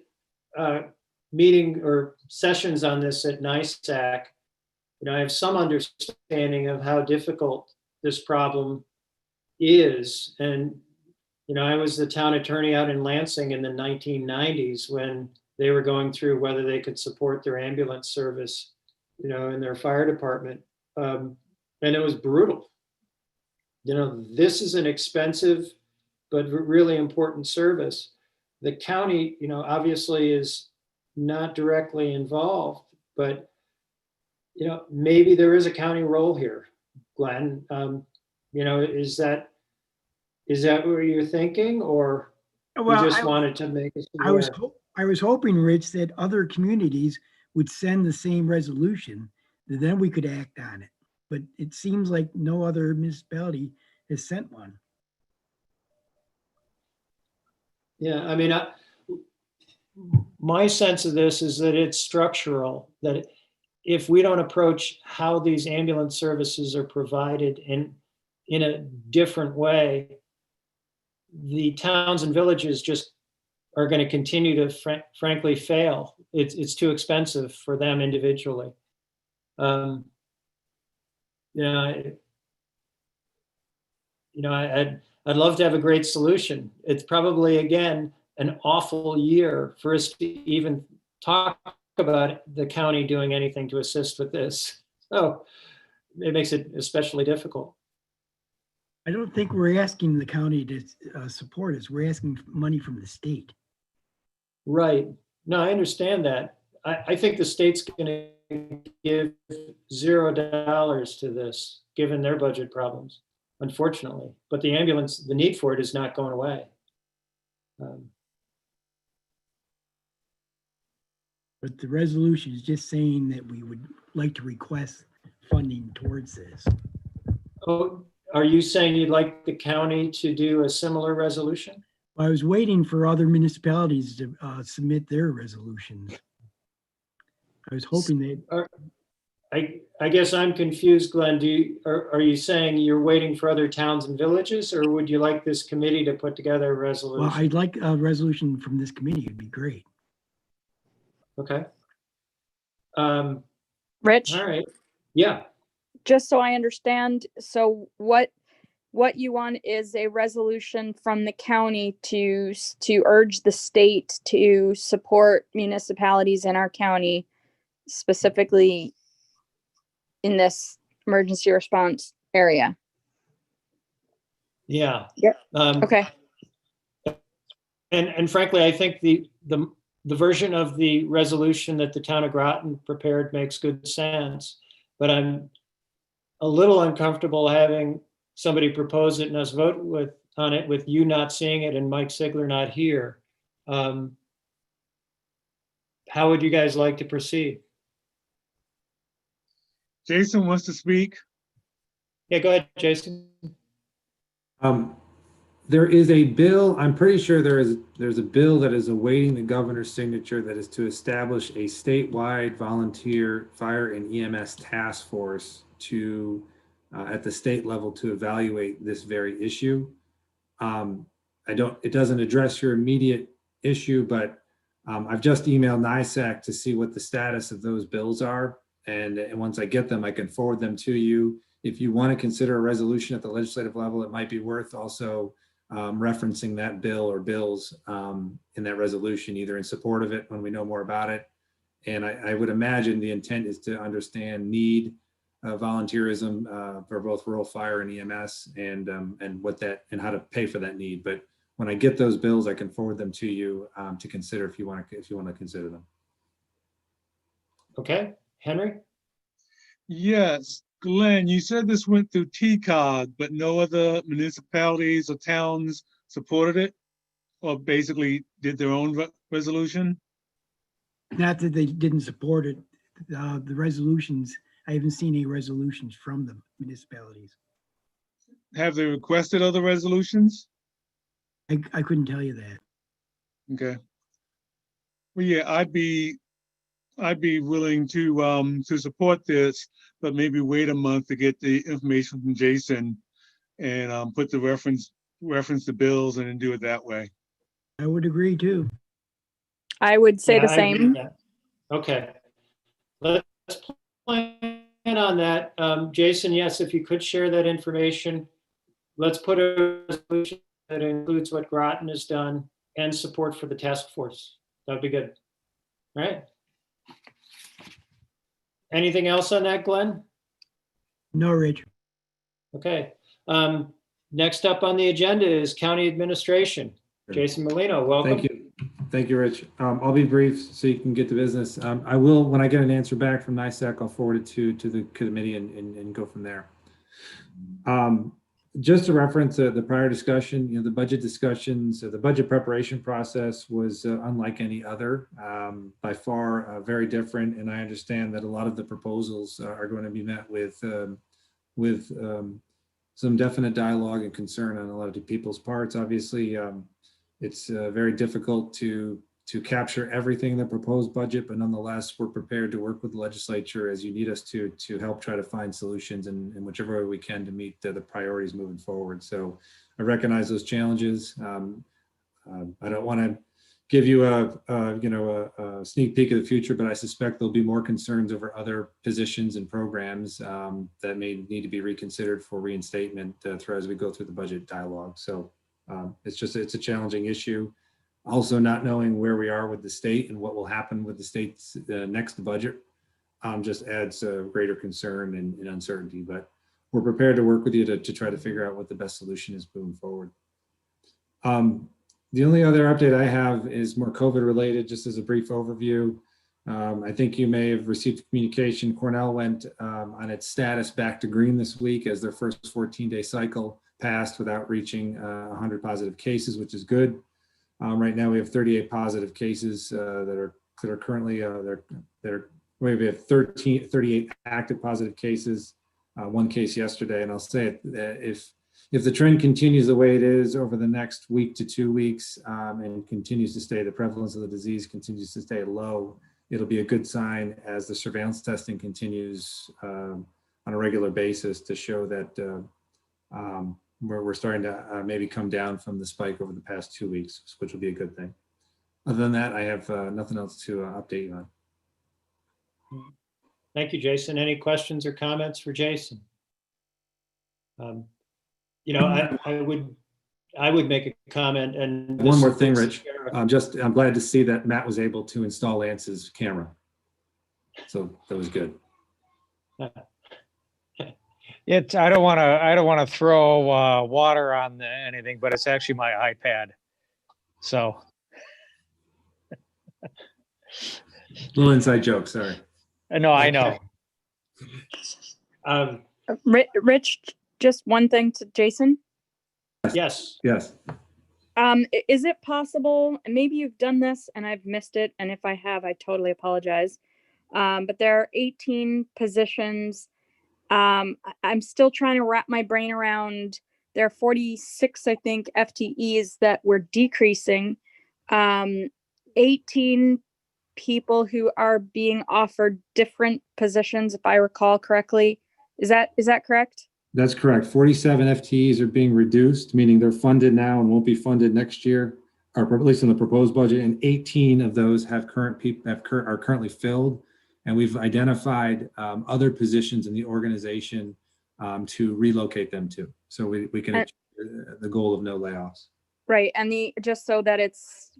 meeting or sessions on this at NISAC, I have some understanding of how difficult this problem is. And, I was the town attorney out in Lansing in the 1990s when they were going through whether they could support their ambulance service, in their fire department. And it was brutal. This is an expensive, but really important service. The county, obviously is not directly involved, but, maybe there is a county role here, Glenn. Is that what you're thinking, or you just wanted to make us aware?
I was hoping, Rich, that other communities would send the same resolution, that then we could act on it. But it seems like no other municipality has sent one.
Yeah, my sense of this is that it's structural, that if we don't approach how these ambulance services are provided in a different way, the towns and villages just are going to continue to frankly fail. It's too expensive for them individually. I'd love to have a great solution. It's probably, again, an awful year for us to even talk about the county doing anything to assist with this. So it makes it especially difficult.
I don't think we're asking the county to support us. We're asking money from the state.
Right. No, I understand that. I think the state's going to give $0 to this, given their budget problems, unfortunately. But the ambulance, the need for it is not going away.
But the resolution is just saying that we would like to request funding towards this.
Oh, are you saying you'd like the county to do a similar resolution?
I was waiting for other municipalities to submit their resolutions. I was hoping that,
I guess I'm confused, Glenn. Are you saying you're waiting for other towns and villages, or would you like this committee to put together a resolution?
well, I'd like a resolution from this committee. It'd be great.
Okay.
Rich,
All right. Yeah.
just so I understand, so what you want is a resolution from the county to urge the state to support municipalities in our county, specifically in this emergency response area.
Yeah.
Yep. Okay.
And frankly, I think the version of the resolution that the town of Groton prepared makes good sense, but I'm a little uncomfortable having somebody propose it and us vote on it with you not seeing it and Mike Sigler not here. How would you guys like to proceed?
Jason wants to speak.
Yeah, go ahead, Jason.
There is a bill, I'm pretty sure there's a bill that is awaiting the governor's signature that is to establish a statewide volunteer fire and EMS task force to at the state level to evaluate this very issue. It doesn't address your immediate issue, but I've just emailed NISAC to see what the status of those bills are. And once I get them, I can forward them to you. If you want to consider a resolution at the legislative level, it might be worth also referencing that bill or bills in that resolution, either in support of it when we know more about it. And I would imagine the intent is to understand need, volunteerism for both rural fire and EMS, and what that and how to pay for that need. But when I get those bills, I can forward them to you to consider if you want to consider them.
Okay, Henry?
Yes, Glenn, you said this went through TCOG, but no other municipalities or towns supported it, or basically did their own resolution?
Not that they didn't support it. The resolutions, I haven't seen any resolutions from the municipalities.
Have they requested other resolutions?
I couldn't tell you that.
Okay. Well, yeah, I'd be willing to support this, but maybe wait a month to get the information from Jason and put the reference the bills and then do it that way.
I would agree too.
I would say
Yeah,
the
I agree
same.
with that. Okay. Let's plan on that. Jason, yes, if you could share that information, let's put a resolution that includes what Groton has done and support for the task force. That would be good. All right. Anything else on that, Glenn?
No, Rich.
Okay. Next up on the agenda is County Administration. Jason Molino, welcome.
Thank you. Thank you, Rich. I'll be brief so you can get to business. I will, when I get an answer back from NISAC, I'll forward it to the committee and go from there. Just to reference the prior discussion, the budget discussions, the budget preparation process was unlike any other, by far very different. And I understand that a lot of the proposals are going to be met with some definite dialogue and concern on a lot of the people's parts. Obviously, it's very difficult to capture everything in the proposed budget, but nonetheless, we're prepared to work with the legislature as you need us to help try to find solutions in whichever way we can to meet the priorities moving forward. So I recognize those challenges. I don't want to give you a sneak peek of the future, but I suspect there'll be more concerns over other positions and programs that may need to be reconsidered for reinstatement as we go through the budget dialogue. So it's a challenging issue. Also, not knowing where we are with the state and what will happen with the state's next budget just adds greater concern and uncertainty. But we're prepared to work with you to try to figure out what the best solution is moving forward. The only other update I have is more COVID related, just as a brief overview. I think you may have received communication. Cornell went on its status back to green this week as their first 14-day cycle passed without reaching 100 positive cases, which is good. Right now we have 38 positive cases that are currently we have 38 active positive cases, one case yesterday. And I'll say it, if the trend continues the way it is over the next week to 2 weeks and continues to stay, the prevalence of the disease continues to stay low, it'll be a good sign as the surveillance testing continues on a regular basis to show that we're starting to maybe come down from the spike over the past 2 weeks, which will be a good thing. Other than that, I have nothing else to update you on.
Thank you, Jason. Any questions or comments for Jason? You know, I would make a comment. And
one more thing, Rich. I'm glad to see that Matt was able to install Lance's camera. So that was good.
I don't want to throw water on anything, but it's actually my iPad. So.
Little inside joke, sorry.
No, I know.
Rich, just one thing to Jason.
Yes.
Yes.
Is it possible, and maybe you've done this and I've missed it, and if I have, I totally apologize. But there are 18 positions. I'm still trying to wrap my brain around. There are 46, I think, FTEs that we're decreasing. 18 people who are being offered different positions, if I recall correctly. Is that correct?
That's correct. 47 FTEs are being reduced, meaning they're funded now and won't be funded next year, or at least in the proposed budget. And 18 of those are currently filled. And we've identified other positions in the organization to relocate them to. So we can achieve the goal of no layoffs.
Right. And just so that it's,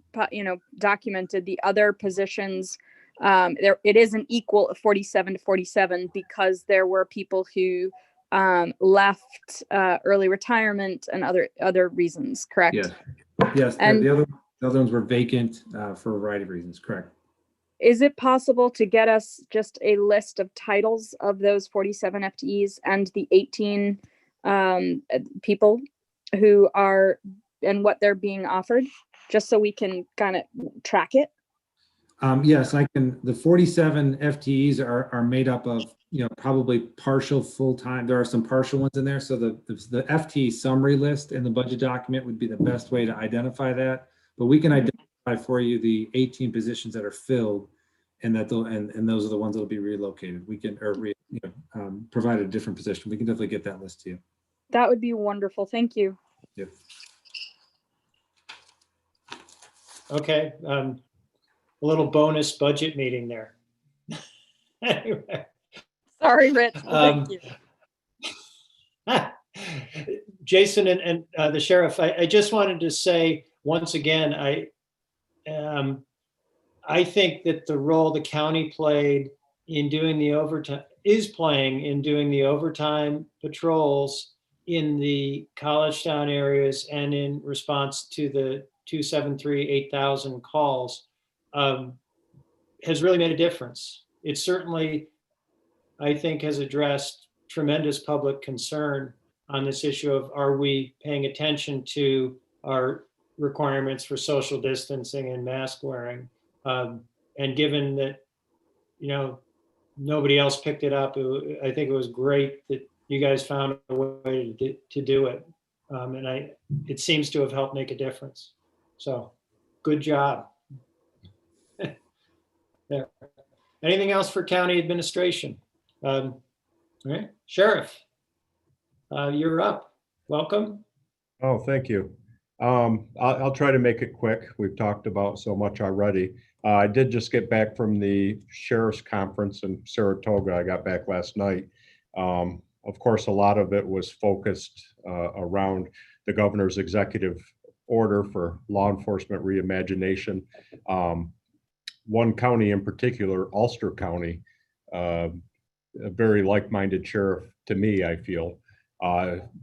documented, the other positions, it isn't equal of 47 to 47 because there were people who left early retirement and other reasons, correct?
Yes.
And
the other ones were vacant for a variety of reasons, correct.
Is it possible to get us just a list of titles of those 47 FTEs and the 18 people who are and what they're being offered, just so we can kind of track it?
Yes, I can. The 47 FTEs are made up of, probably partial full-time. There are some partial ones in there. So the FTE summary list in the budget document would be the best way to identify that. But we can identify for you the 18 positions that are filled, and and those are the ones that will be relocated. We can provide a different position. We can definitely get that list to you.
That would be wonderful. Thank you.
Yep.
Okay. A little bonus budget meeting there. Anyway.
Sorry, Rich. Thank
you. Jason and the sheriff, I just wanted to say once again, I think that the role the county played in doing the overtime patrols in the college town areas and in response to the 273-8000 calls has really made a difference. It certainly, I think, has addressed tremendous public concern on this issue of, are we paying attention to our requirements for social distancing and mask wearing? And given that, nobody else picked it up, I think it was great that you guys found a way to do it. And it seems to have helped make a difference. So good job. There. Anything else for county administration? All right, Sheriff, you're up. Welcome.
Oh, thank you. I'll try to make it quick. We've talked about so much already. I did just get back from the Sheriff's Conference in Saratoga. I got back last night. Of course, a lot of it was focused around the governor's executive order for law enforcement reimagination. One county in particular, Ulster County, a very like-minded sheriff to me, I feel,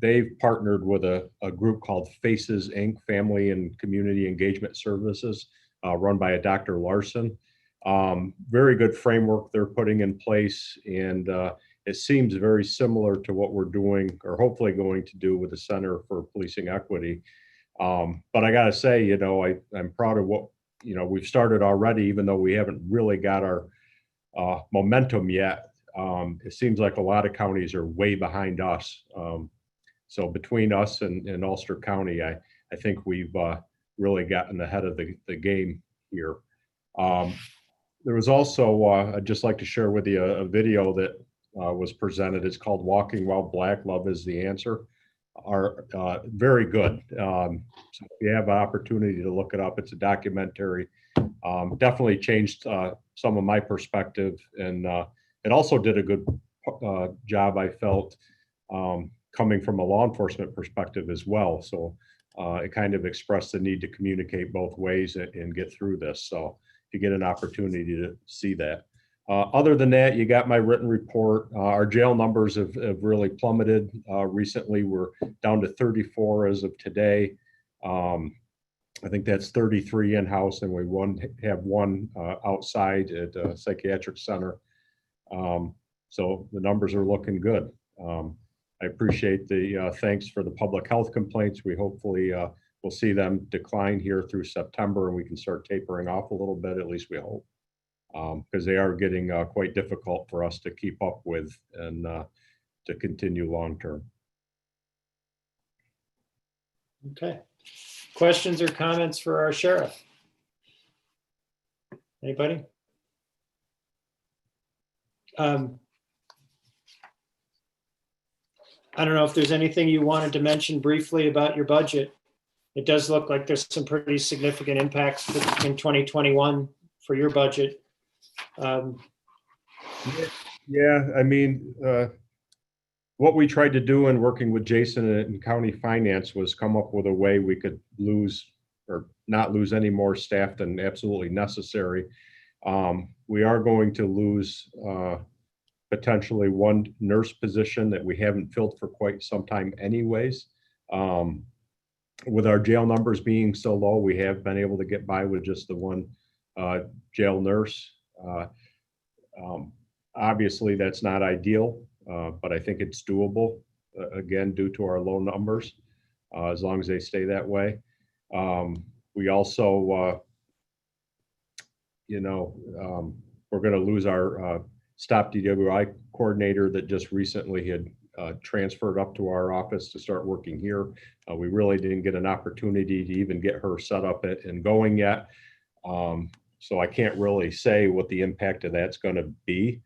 They've partnered with a group called Faces Inc., Family and Community Engagement Services, run by a Dr. Larson. Very good framework they're putting in place, and it seems very similar to what we're doing, or hopefully going to do, with the Center for Policing Equity. But I gotta say, you know, I'm proud of what, you know, we've started already, even though we haven't really got our momentum yet. It seems like a lot of counties are way behind us. So between us and Ulster County, I think we've really gotten ahead of the game here. There was also, I'd just like to share with you a video that was presented. It's called Walking While Black, Love is the Answer. Are very good. So if you have an opportunity to look it up, it's a documentary. Definitely changed some of my perspective, and it also did a good job, I felt, coming from a law enforcement perspective as well. So it kind of expressed the need to communicate both ways and get through this. So if you get an opportunity to see that. Other than that, you got my written report. Our jail numbers have really plummeted recently. We're down to 34 as of today. I think that's 33 in-house, and we have one outside at a psychiatric center. So the numbers are looking good. I appreciate the thanks for the public health complaints. We hopefully will see them decline here through September, and we can start tapering off a little bit, at least we hope. Because they are getting quite difficult for us to keep up with and to continue long term.
Okay. Questions or comments for our sheriff? Anybody? I don't know if there's anything you wanted to mention briefly about your budget. It does look like there's some pretty significant impacts in 2021 for your budget.
Yeah, I mean, what we tried to do in working with Jason and county finance was come up with a way we could lose or not lose any more staff than absolutely necessary. We are going to lose potentially one nurse position that we haven't filled for quite some time anyways. With our jail numbers being so low, we have been able to get by with just the one jail nurse. Obviously, that's not ideal, but I think it's doable, again, due to our low numbers, as long as they stay that way. We also, we're going to lose our Stop DWI coordinator that just recently had transferred up to our office to start working here. We really didn't get an opportunity to even get her set up and going yet. So I can't really say what the impact of that's going to be.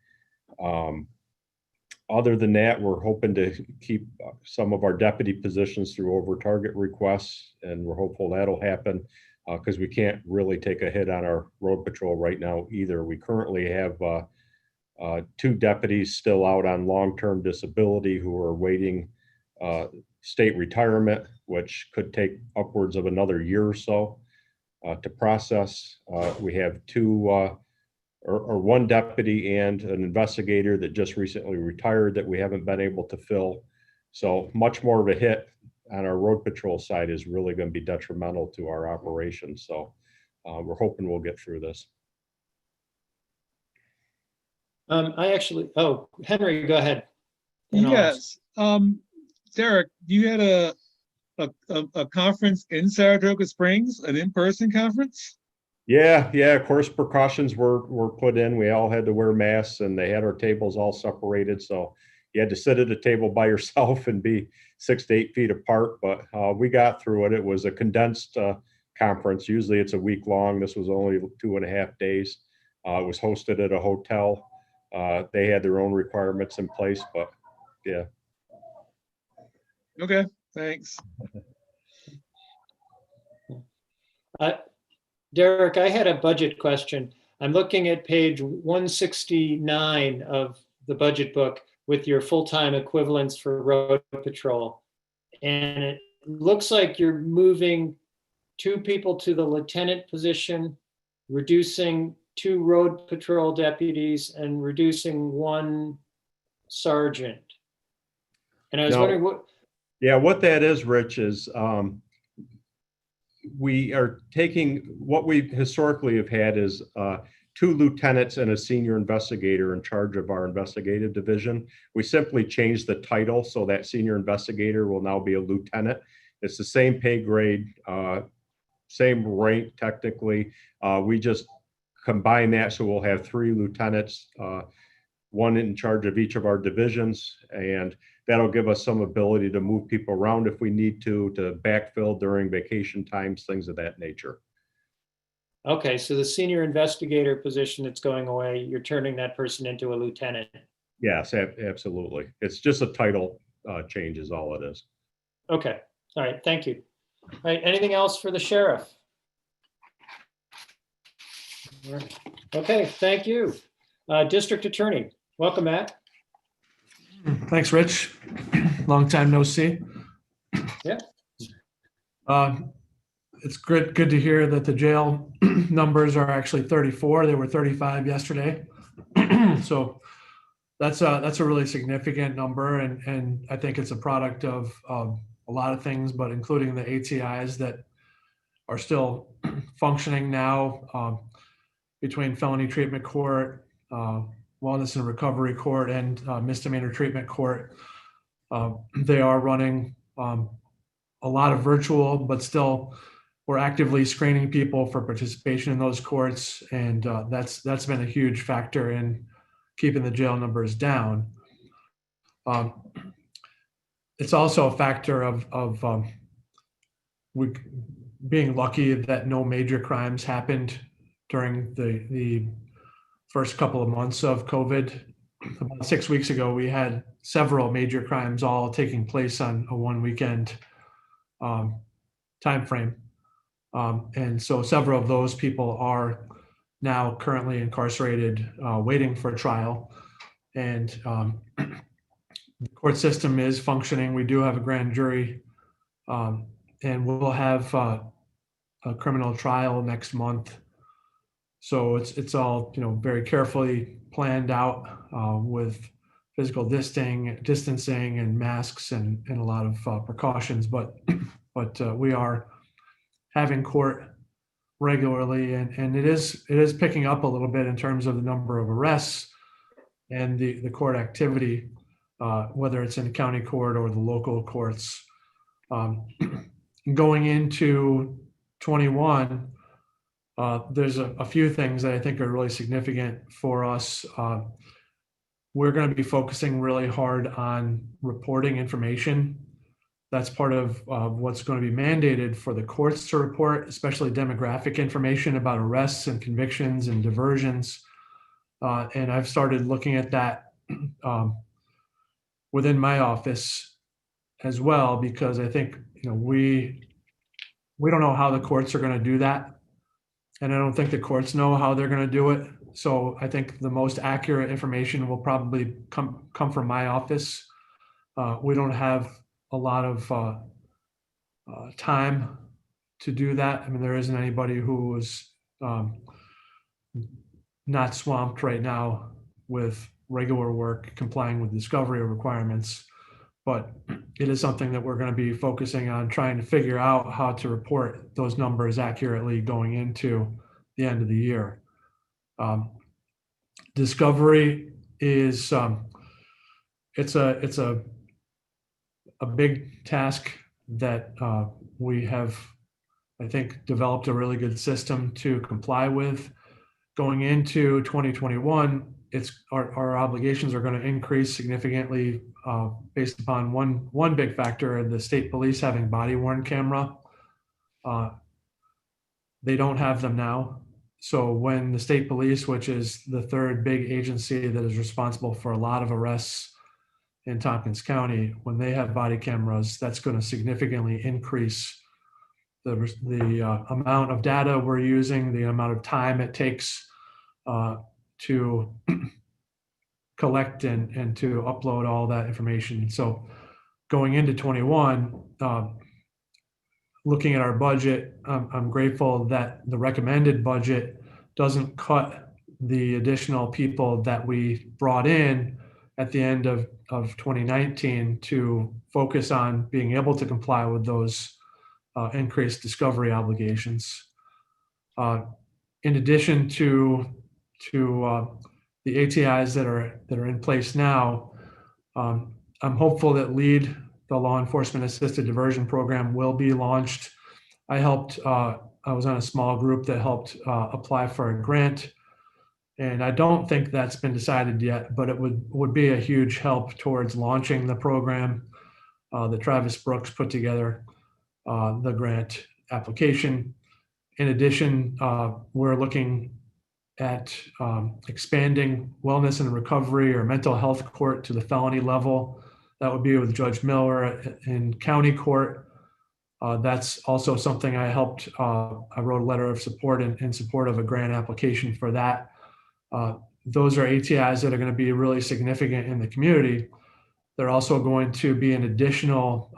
Other than that, we're hoping to keep some of our deputy positions through over target requests, and we're hopeful that'll happen because we can't really take a hit on our road patrol right now either. We currently have 2 deputies still out on long-term disability who are awaiting state retirement, which could take upwards of another year or so to process. We have 1 deputy and an investigator that just recently retired that we haven't been able to fill. So much more of a hit on our road patrol side is really going to be detrimental to our operations. So we're hoping we'll get through this.
Henry, go ahead.
Yes. Derek, you had a conference in Saratoga Springs, an in-person conference?
Yeah. Of course, precautions were put in. We all had to wear masks, and they had our tables all separated. So you had to sit at a table by yourself and be 6 to 8 feet apart. But we got through it. It was a condensed conference. Usually it's a week long. This was only 2.5 days. It was hosted at a hotel. They had their own requirements in place, but yeah.
Okay, thanks.
Derek, I had a budget question. I'm looking at page 169 of the budget book with your full-time equivalents for road patrol. And it looks like you're moving 2 people to the lieutenant position, reducing 2 road patrol deputies, and reducing 1 sergeant. And I was
No.
wondering what,
Yeah, what that is, Rich, is we are taking, what we historically have had is 2 lieutenants and a senior investigator in charge of our investigative division. We simply changed the title, so that senior investigator will now be a lieutenant. It's the same pay grade, same rank technically. We just combine that, so we'll have 3 lieutenants, one in charge of each of our divisions, and that'll give us some ability to move people around if we need to backfill during vacation times, things of that nature.
okay, so the senior investigator position that's going away, you're turning that person into a lieutenant.
Yes, absolutely. It's just a title change is all it is.
Okay, all right, thank you. All right, anything else for the sheriff? All right. Okay, thank you. District Attorney, welcome, Matt.
Thanks, Rich. Long time no see.
Yeah.
It's good to hear that the jail numbers are actually 34. They were 35 yesterday. So that's a really significant number, and I think it's a product of a lot of things, but including the ATIs that are still functioning now between felony treatment court, wellness and recovery court, and misdemeanor treatment court. They are running a lot of virtual, but still we're actively screening people for participation in those courts, and that's been a huge factor in keeping the jail numbers down. It's also a factor of we being lucky that no major crimes happened during the first couple of months of COVID. About 6 weeks ago, we had several major crimes all taking place on a one weekend time frame. And so several of those people are now currently incarcerated, waiting for trial. And the court system is functioning. We do have a grand jury, and we'll have a criminal trial next month. So it's all, very carefully planned out with physical distancing and masks and a lot of precautions. But we are having court regularly, and it is picking up a little bit in terms of the number of arrests and the court activity, whether it's in county court or the local courts. Going into 21, there's a few things that I think are really significant for us. We're going to be focusing really hard on reporting information. That's part of what's going to be mandated for the courts to report, especially demographic information about arrests and convictions and diversions. And I've started looking at that within my office as well, because I think we don't know how the courts are going to do that. And I don't think the courts know how they're going to do it. So I think the most accurate information will probably come from my office. We don't have a lot of time to do that. I mean, there isn't anybody who is not swamped right now with regular work, complying with discovery requirements. But it is something that we're going to be focusing on, trying to figure out how to report those numbers accurately going into the end of the year. Discovery is it's a big task that we have, I think, developed a really good system to comply with. Going into 2021, our obligations are going to increase significantly based upon one big factor, the state police having body-worn camera. They don't have them now. So when the state police, which is the third big agency that is responsible for a lot of arrests in Tompkins County, when they have body cameras, that's going to significantly increase the amount of data we're using, the amount of time it takes to collect and to upload all that information. So going into 21, looking at our budget, I'm grateful that the recommended budget doesn't cut the additional people that we brought in at the end of 2019 to focus on being able to comply with those increased discovery obligations. In addition to the ATIs that are in place now, I'm hopeful that LEAD, the Law Enforcement Assisted Diversion Program, will be launched. I was on a small group that helped apply for a grant, and I don't think that's been decided yet, but it would be a huge help towards launching the program. That Travis Brooks put together the grant application. In addition, we're looking at expanding wellness and recovery or mental health court to the felony level. That would be with Judge Miller in county court. That's also something I helped. I wrote a letter of support in support of a grant application for that. Those are ATIs that are going to be really significant in the community. They're also going to be an additional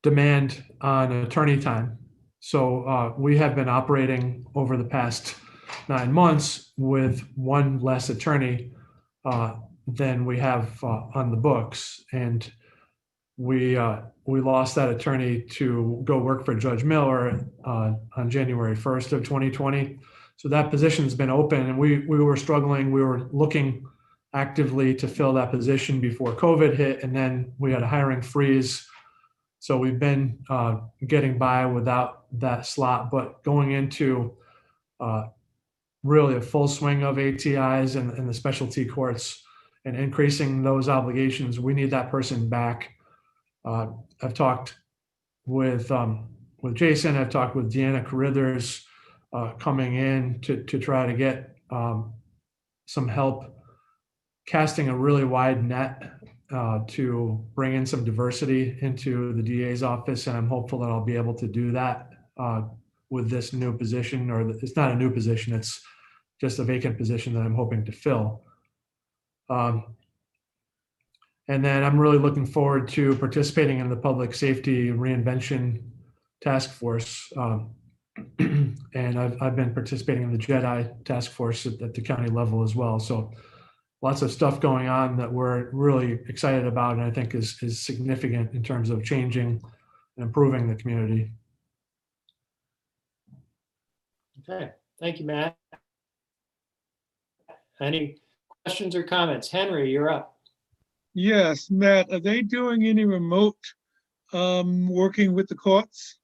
demand on attorney time. So we have been operating over the past 9 months with one less attorney than we have on the books. And we lost that attorney to go work for Judge Miller on January 1st of 2020. So that position's been open, and we were struggling. We were looking actively to fill that position before COVID hit, and then we had a hiring freeze. So we've been getting by without that slot, but going into really a full swing of ATIs and the specialty courts and increasing those obligations, we need that person back. I've talked with Jason. I've talked with Deanna Carithers coming in to try to get some help casting a really wide net to bring in some diversity into the DA's office. And I'm hopeful that I'll be able to do that with this new position, or it's not a new position, it's just a vacant position that I'm hoping to fill. And then I'm really looking forward to participating in the Public Safety Reinvention Task Force. And I've been participating in the JEDI Task Force at the county level as well. So lots of stuff going on that we're really excited about, and I think is significant in terms of changing and improving the community.
Okay, thank you, Matt. Any questions or comments? Henry, you're up.
Yes, Matt, are they doing any remote working with the courts?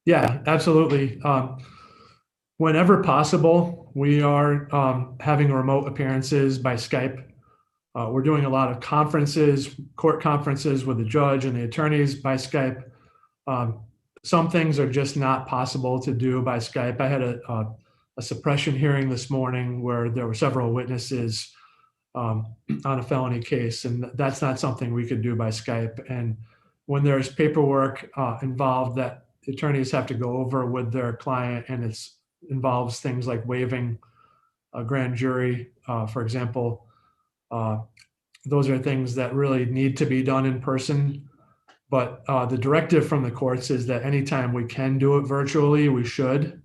Yeah, absolutely. Whenever possible, we are having remote appearances by Skype. We're doing a lot of conferences, court conferences with the judge and the attorneys by Skype. Some things are just not possible to do by Skype. I had a suppression hearing this morning where there were several witnesses on a felony case, and that's not something we could do by Skype. And when there's paperwork involved that attorneys have to go over with their client, and it involves things like waiving a grand jury, for example, those are things that really need to be done in person. But the directive from the courts is that anytime we can do it virtually, we should.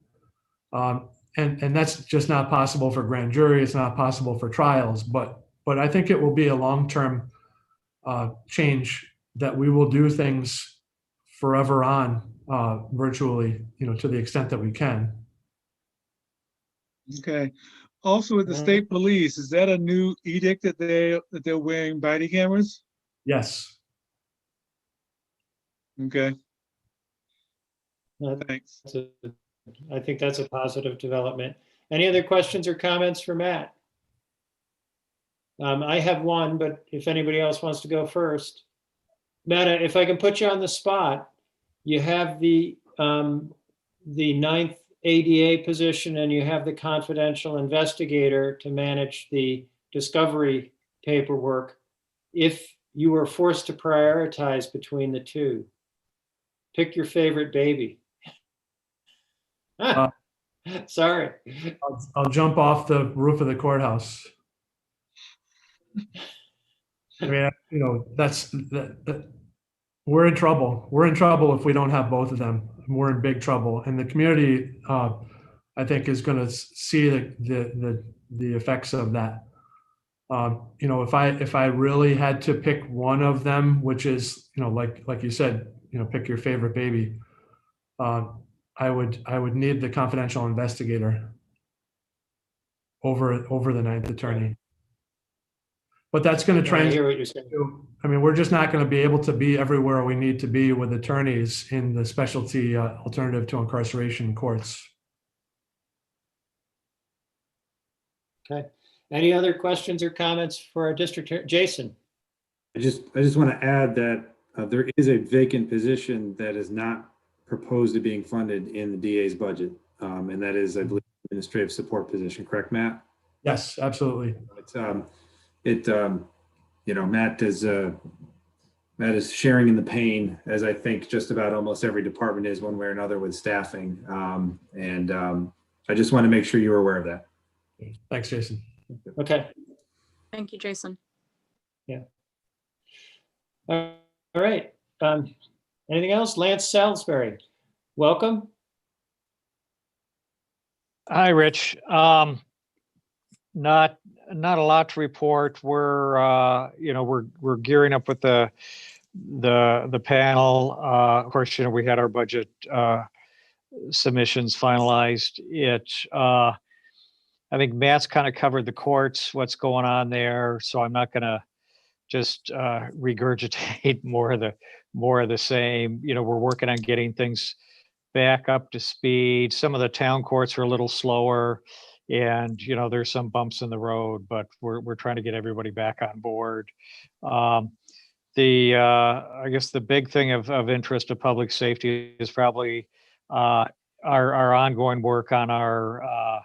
And that's just not possible for grand jury. It's not possible for trials. But I think it will be a long-term change that we will do things forever on virtually, to the extent that we can.
Okay. Also with the state police, is that a new edict that they're wearing body cameras?
Yes.
Okay. Thanks.
I think that's a positive development. Any other questions or comments for Matt? I have one, but if anybody else wants to go first. Matt, if I can put you on the spot, you have the 9th ADA position, and you have the confidential investigator to manage the discovery paperwork. If you were forced to prioritize between the two, pick your favorite baby. Sorry.
I'll jump off the roof of the courthouse. I mean, we're in trouble. We're in trouble if we don't have both of them. We're in big trouble, and the community, I think, is going to see the effects of that. If I really had to pick one of them, which is, like you said, pick your favorite baby, I would need the confidential investigator over the ninth attorney. But that's going to
I
translate.
hear what you're saying.
We're just not going to be able to be everywhere we need to be with attorneys in the specialty alternative to incarceration courts.
Okay. Any other questions or comments for our district attorney? Jason?
I just want to add that there is a vacant position that is not proposed to being funded in the DA's budget. And that is, I believe, administrative support position, correct, Matt?
Yes, absolutely.
Matt is sharing in the pain, as I think just about almost every department is one way or another with staffing. I just want to make sure you're aware of that.
Thanks, Jason.
Okay.
Thank you, Jason.
Yeah. All right. Anything else? Lance Salisbury, welcome.
Hi, Rich. Not a lot to report. We're gearing up with the panel. Of course, we had our budget submissions finalized. I think Matt's kind of covered the courts, what's going on there. So I'm not going to just regurgitate more of the same. We're working on getting things back up to speed. Some of the town courts are a little slower, and there's some bumps in the road, but we're trying to get everybody back on board. I guess the big thing of interest to public safety is probably our ongoing work on our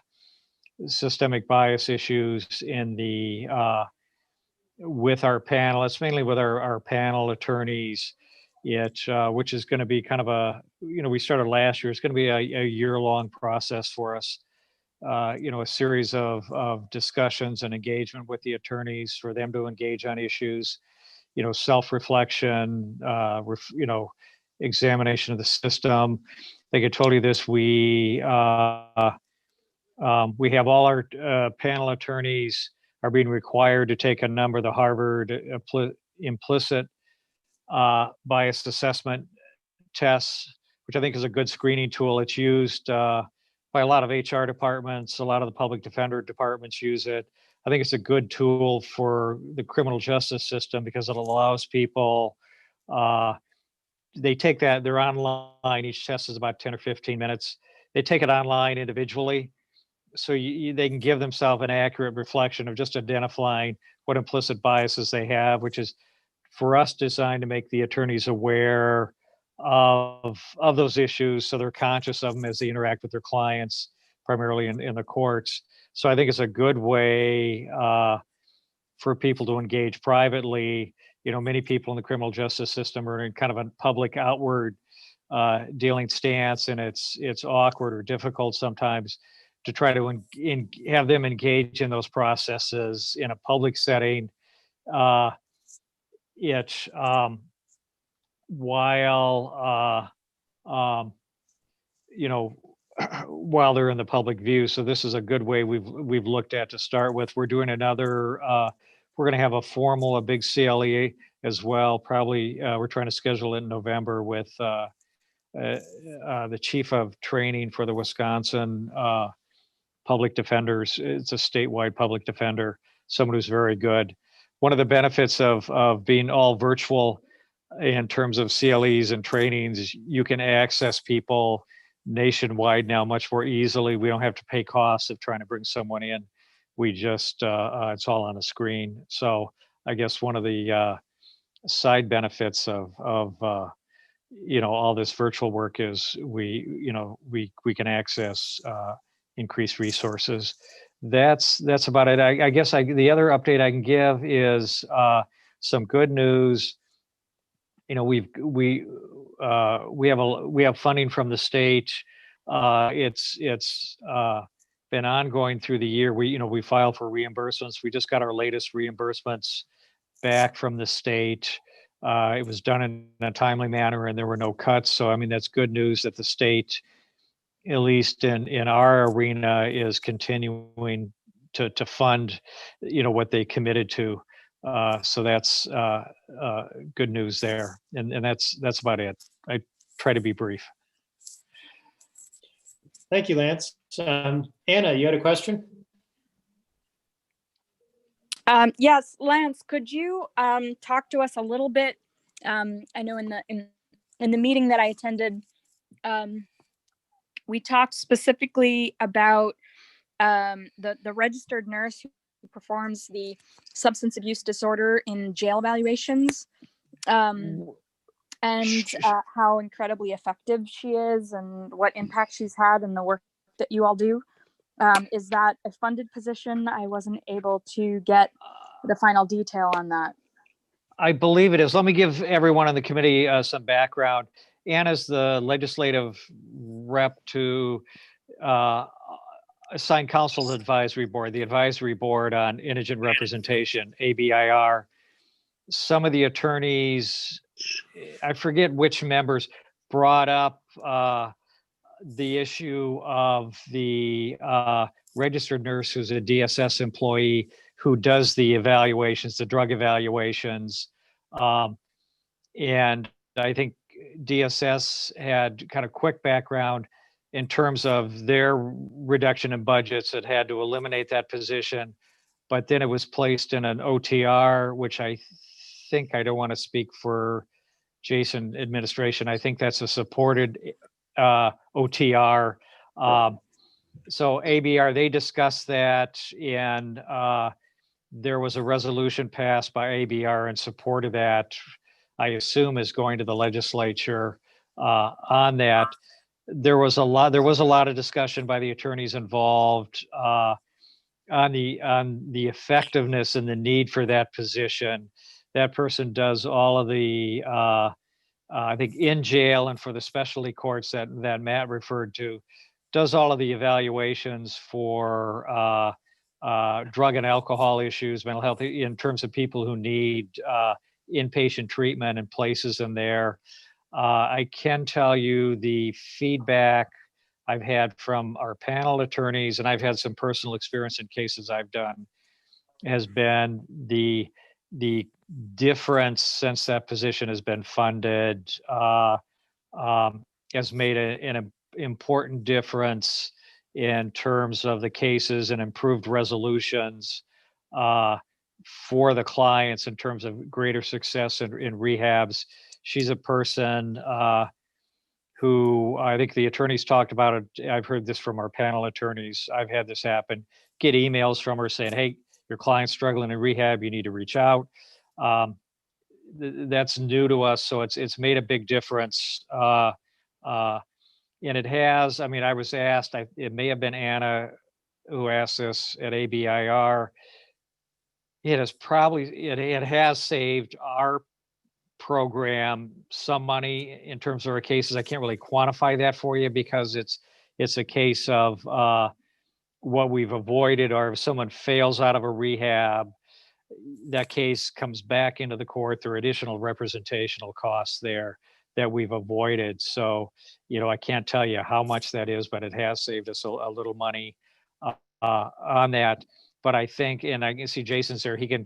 systemic bias issues with our panel. It's mainly with our panel attorneys, which is going to be kind of we started last year. It's going to be a year-long process for us. A series of discussions and engagement with the attorneys for them to engage on issues, self-reflection, examination of the system. I think I told you this, we have all our panel attorneys are being required to take a number of the Harvard implicit bias assessment tests, which I think is a good screening tool. It's used by a lot of HR departments, a lot of the public defender departments use it. I think it's a good tool for the criminal justice system because it allows people, they take that, they're online, each test is about 10 or 15 minutes. They take it online individually. So they can give themselves an accurate reflection of just identifying what implicit biases they have, which is for us designed to make the attorneys aware of those issues, so they're conscious of them as they interact with their clients, primarily in the courts. So I think it's a good way for people to engage privately. Many people in the criminal justice system are in kind of a public outward dealing stance, and it's awkward or difficult sometimes to try to have them engage in those processes in a public setting. While while they're in the public view. So this is a good way we've looked at to start with. We're doing another. We're going to have a big CLE as well. Probably we're trying to schedule it in November with the chief of training for the Wisconsin public defenders. It's a statewide public defender, someone who's very good. One of the benefits of being all virtual in terms of CLEs and trainings is you can access people nationwide now much more easily. We don't have to pay costs of trying to bring someone in. We just, it's all on a screen. So I guess one of the side benefits of all this virtual work is we can access increased resources. That's about it. I guess the other update I can give is some good news. We have funding from the state. It's been ongoing through the year. We file for reimbursements. We just got our latest reimbursements back from the state. It was done in a timely manner and there were no cuts. So, that's good news that the state, at least in our arena, is continuing to fund, what they committed to. So that's good news there. And that's about it. I try to be brief.
Thank you, Lance. Anna, you had a question?
Yes, Lance, could you talk to us a little bit? I know in the meeting that I attended, we talked specifically about the registered nurse who performs the substance abuse disorder in jail evaluations, and how incredibly effective she is and what impact she's had in the work that you all do. Is that a funded position? I wasn't able to get the final detail on that.
I believe it is. Let me give everyone on the committee some background. Anna's the legislative rep to assign Counsel Advisory Board, the Advisory Board on Indigent Representation, ABIR. Some of the attorneys, I forget which members, brought up the issue of the registered nurse who's a DSS employee who does the evaluations, the drug evaluations. And I think DSS had kind of quick background in terms of their reduction in budgets that had to eliminate that position. But then it was placed in an OTR, which I think, I don't want to speak for Jason administration, I think that's a supported OTR. So ABR, they discussed that, and there was a resolution passed by ABR in support of that. I assume is going to the legislature on that. There was a lot of discussion by the attorneys involved on the effectiveness and the need for that position. That person does all of the I think in jail and for the specialty courts that Matt referred to, does all of the evaluations for drug and alcohol issues, mental health, in terms of people who need inpatient treatment and places in there. I can tell you the feedback I've had from our panel attorneys, and I've had some personal experience in cases I've done, has been the difference since that position has been funded, has made an important difference in terms of the cases and improved resolutions for the clients in terms of greater success in rehabs. She's a person who I think the attorneys talked about it. I've heard this from our panel attorneys. I've had this happen. Get emails from her saying, hey, your client's struggling in rehab, you need to reach out. That's new to us, so it's made a big difference. And it has, I mean, I was asked, it may have been Anna who asked this at ABIR. It has saved our program some money in terms of our cases. I can't really quantify that for you because it's a case of what we've avoided, or if someone fails out of a rehab, that case comes back into the court. There are additional representational costs there that we've avoided. So, I can't tell you how much that is, but it has saved us a little money on that. But I think, and I can see Jason's there, he can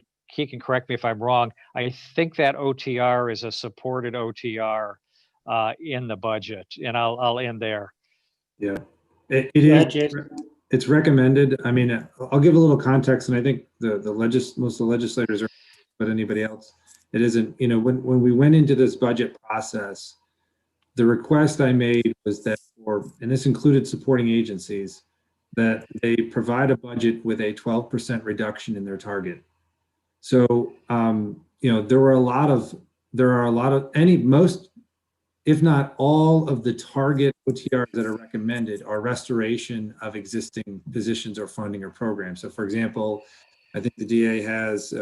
correct me if I'm wrong. I think that OTR is a supported OTR in the budget, and I'll end there.
Yeah, it is. It's recommended. I mean, I'll give a little context, and I think most of the legislators are, but anybody else, it isn't. When we went into this budget process, the request I made was that and this included supporting agencies, that they provide a budget with a 12% reduction in their target. So, there are a lot of most, if not all, of the target OTRs that are recommended are restoration of existing positions or funding or programs. So, for example, I think the DA has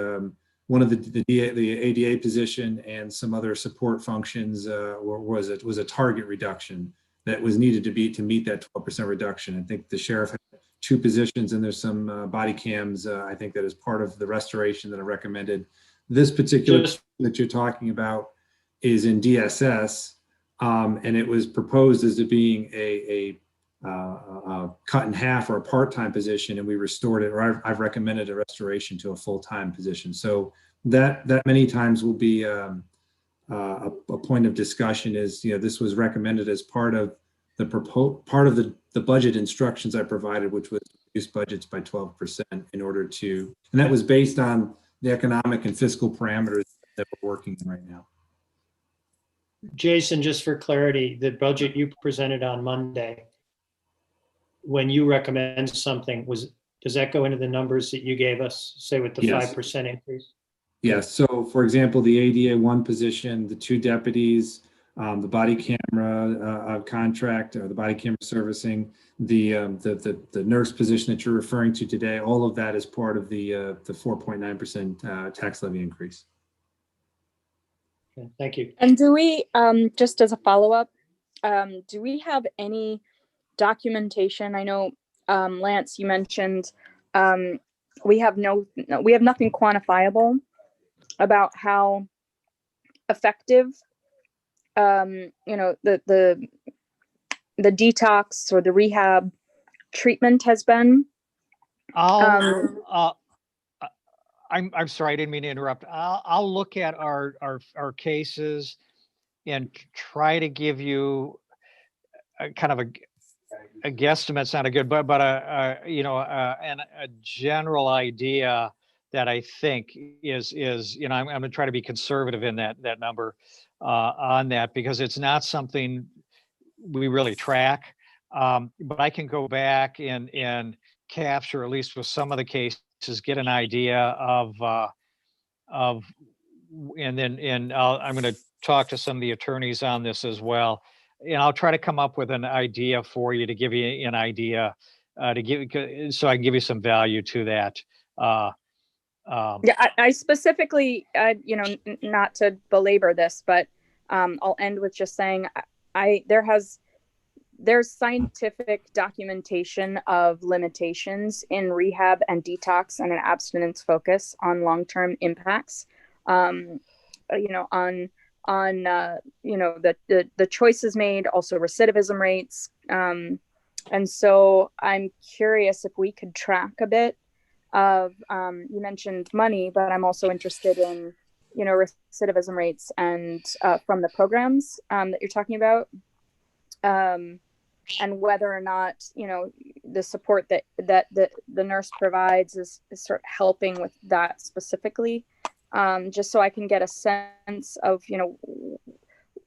one of the ADA position and some other support functions was a target reduction that was needed to meet that 12% reduction. I think the sheriff had 2 positions, and there's some body cams, I think, that is part of the restoration that are recommended. This particular that you're talking about is in DSS, and it was proposed as being a cut in half or a part-time position, and we restored it, or I've recommended a restoration to a full-time position. So that many times will be a point of discussion. Is, you know, this was recommended as part of the budget instructions I provided, which was reduce budgets by 12% in order to, and that was based on the economic and fiscal parameters that we're working in right now.
Jason, just for clarity, the budget you presented on Monday, when you recommend something, does that go into the numbers that you gave us, say with the
Yes.
5% increase?
Yes. So, for example, the ADA 1 position, the 2 deputies, the body camera contract, or the body camera servicing, the nurse position that you're referring to today, all of that is part of the 4.9% tax levy increase.
Okay, thank you.
And do we, just as a follow-up, do we have any documentation? I know, Lance, you mentioned we have nothing quantifiable about how effective the detox or the rehab treatment has been.
I'm sorry, I didn't mean to interrupt. I'll look at our cases and try to give you a kind of a guesstimate. Sounded good, but a general idea that I think is I'm going to try to be conservative in that number on that, because it's not something we really track. But I can go back and capture, at least with some of the cases, get an idea of and I'm going to talk to some of the attorneys on this as well, and I'll try to come up with an idea for you, to give you an idea so I can give you some value to that.
Yeah, I specifically, not to belabor this, but I'll end with just saying there's scientific documentation of limitations in rehab and detox and an abstinence focus on long-term impacts, on the choices made, also recidivism rates. And so I'm curious if we could track a bit of, you mentioned money, but I'm also interested in, recidivism rates and from the programs that you're talking about. And whether or not, the support that the nurse provides is sort of helping with that specifically, just so I can get a sense of,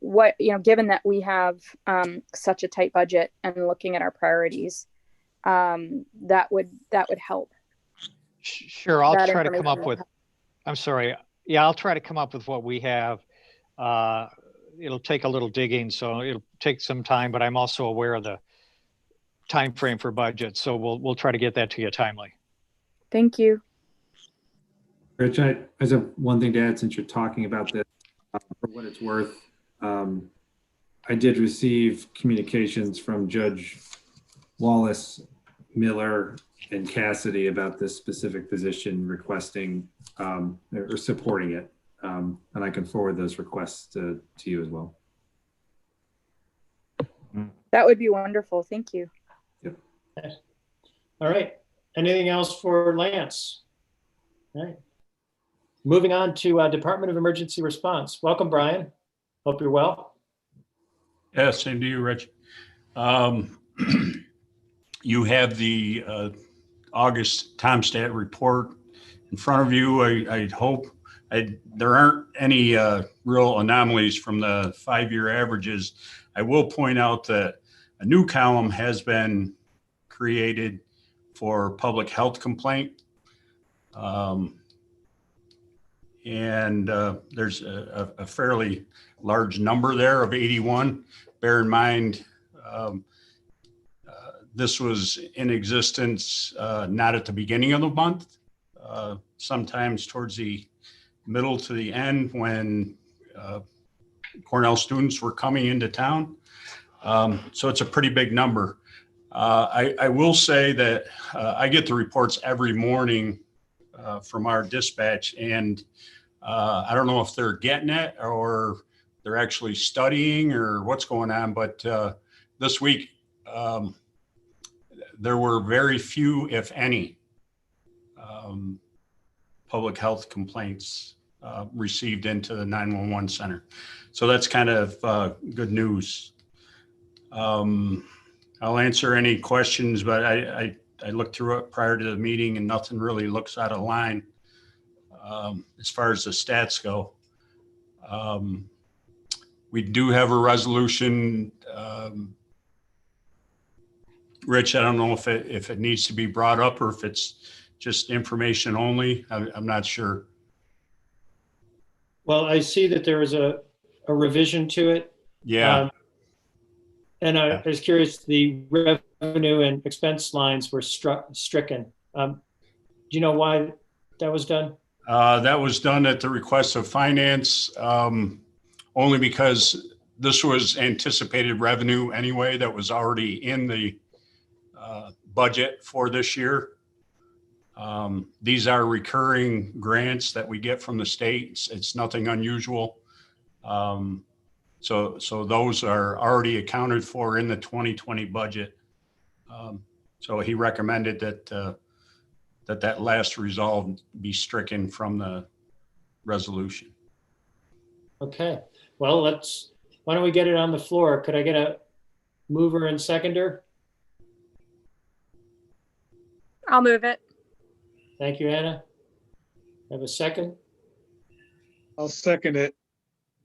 what, given that we have such a tight budget and looking at our priorities, that would help.
Sure, I'll try to come up with, I'm sorry. Yeah, I'll try to come up with what we have. It'll take a little digging, so it'll take some time, but I'm also aware of the time frame for budget, so we'll try to get that to you timely.
Thank you.
Rich, I have one thing to add since you're talking about this. For what it's worth, I did receive communications from Judge Wallace, Miller, and Cassidy about this specific position, requesting or supporting it. And I can forward those requests to you as well.
That would be wonderful. Thank you.
Yep.
All right. Anything else for Lance? All right. Moving on to Department of Emergency Response. Welcome, Brian. Hope you're well.
Yeah, same to you, Rich. You have the August Tomstat report in front of you. I hope there aren't any real anomalies from the 5-year averages. I will point out that a new column has been created for public health complaint. And there's a fairly large number there of 81. Bear in mind, this was in existence not at the beginning of the month, sometimes towards the middle to the end when Cornell students were coming into town. So it's a pretty big number. I will say that I get the reports every morning from our dispatch, and I don't know if they're getting it or they're actually studying or what's going on, but this week there were very few, if any, public health complaints received into the 911 center. So that's kind of good news. I'll answer any questions, but I looked through it prior to the meeting and nothing really looks out of line as far as the stats go. We do have a resolution. Rich, I don't know if it needs to be brought up or if it's just information only. I'm not sure.
Well, I see that there was a revision to it.
Yeah.
And I was curious, the revenue and expense lines were stricken. Do you know why that was done?
That was done at the request of finance, only because this was anticipated revenue anyway that was already in the budget for this year. These are recurring grants that we get from the state. It's nothing unusual. So those are already accounted for in the 2020 budget. So he recommended that that last resolve be stricken from the resolution.
Okay, well, why don't we get it on the floor? Could I get a mover and seconder?
I'll move it.
Thank you, Anna. Have a second?
I'll second it.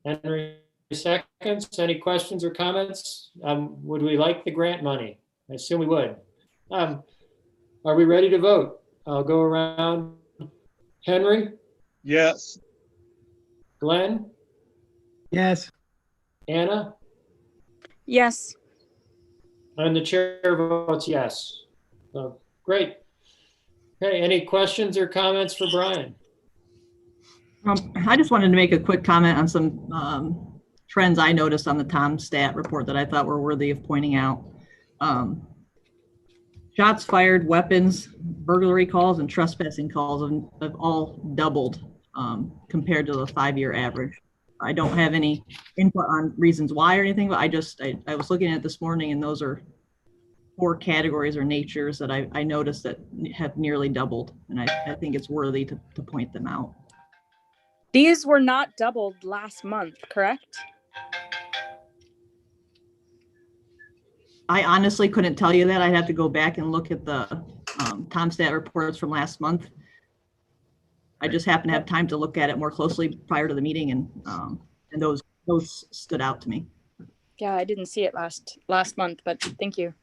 Henry seconds. Any questions or comments? Would we like the grant money? I assume we would. Are we ready to vote? I'll go around. Henry?
Yes.
Glenn?
Yes.
Anna?
Yes.
And the chair votes yes. So, great. Okay, any questions or comments for Brian?
I just wanted to make a quick comment on some trends I noticed on the TomStat report that I thought were worthy of pointing out. Shots fired, weapons, burglary calls, and trespassing calls have all doubled compared to the 5-year average. I don't have any input on reasons why or anything, but I was looking at it this morning, and those are 4 categories or natures that I noticed that have nearly doubled, and I think it's worthy to point them out.
These were not doubled last month, correct?
I honestly couldn't tell you that. I'd have to go back and look at the TomStat reports from last month. I just happened to have time to look at it more closely prior to the meeting, and those stood out to me.
Yeah, I didn't see it last month, but thank you.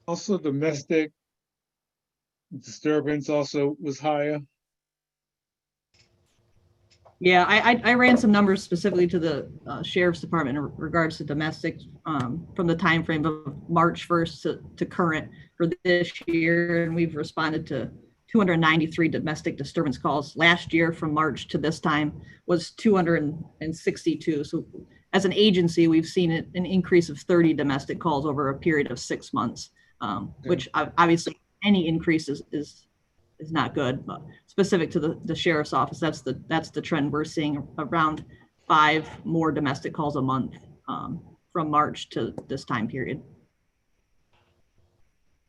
Also, domestic disturbance also was higher.
Yeah, I ran some numbers specifically to the Sheriff's Department in regards to domestic from the time frame of March 1st to current for this year, and we've responded to 293 domestic disturbance calls. Last year from March to this time was 262. So as an agency, we've seen an increase of 30 domestic calls over a period of 6 months, which obviously any increase is not good, but specific to the sheriff's office, that's the trend we're seeing, around 5 more domestic calls a month from March to this time period.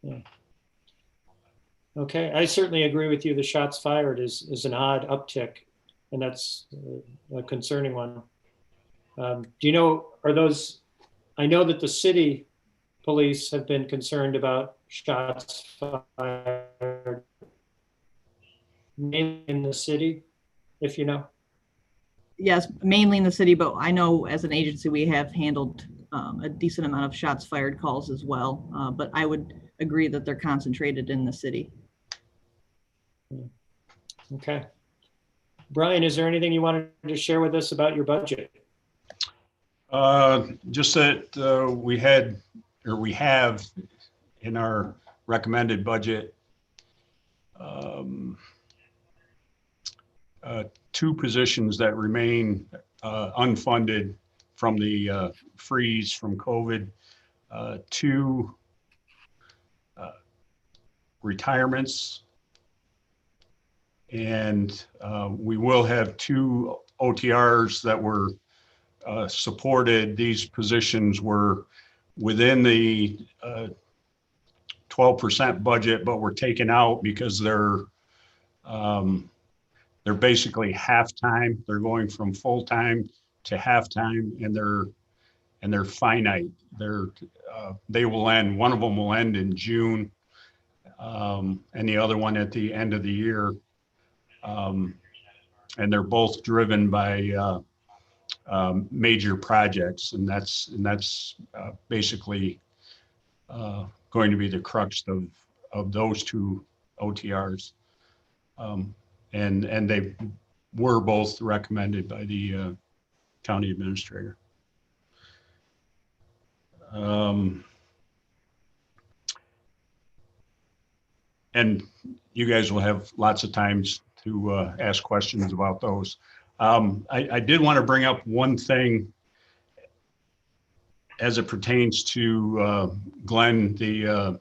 Yeah. Okay, I certainly agree with you. The shots fired is an odd uptick, and that's a concerning one. Do you know, I know that the city police have been concerned about shots fired mainly in the city, if you know.
Yes, mainly in the city, but I know as an agency we have handled a decent amount of shots fired calls as well, but I would agree that they're concentrated in the city.
Okay. Brian, is there anything you wanted to share with us about your budget?
Just that we have in our recommended budget 2 positions that remain unfunded from the freeze from COVID, 2 retirements, and we will have 2 OTRs that were supported. These positions were within the 12% budget, but were taken out because they're basically half-time. They're going from full-time to half-time, and they're finite. They will end, one of them will end in June, and the other one at the end of the year. And they're both driven by major projects, and that's basically going to be the crux of those two OTRs. And they were both recommended by the county administrator. And you guys will have lots of times to ask questions about those. I did want to bring up one thing as it pertains to Glenn, the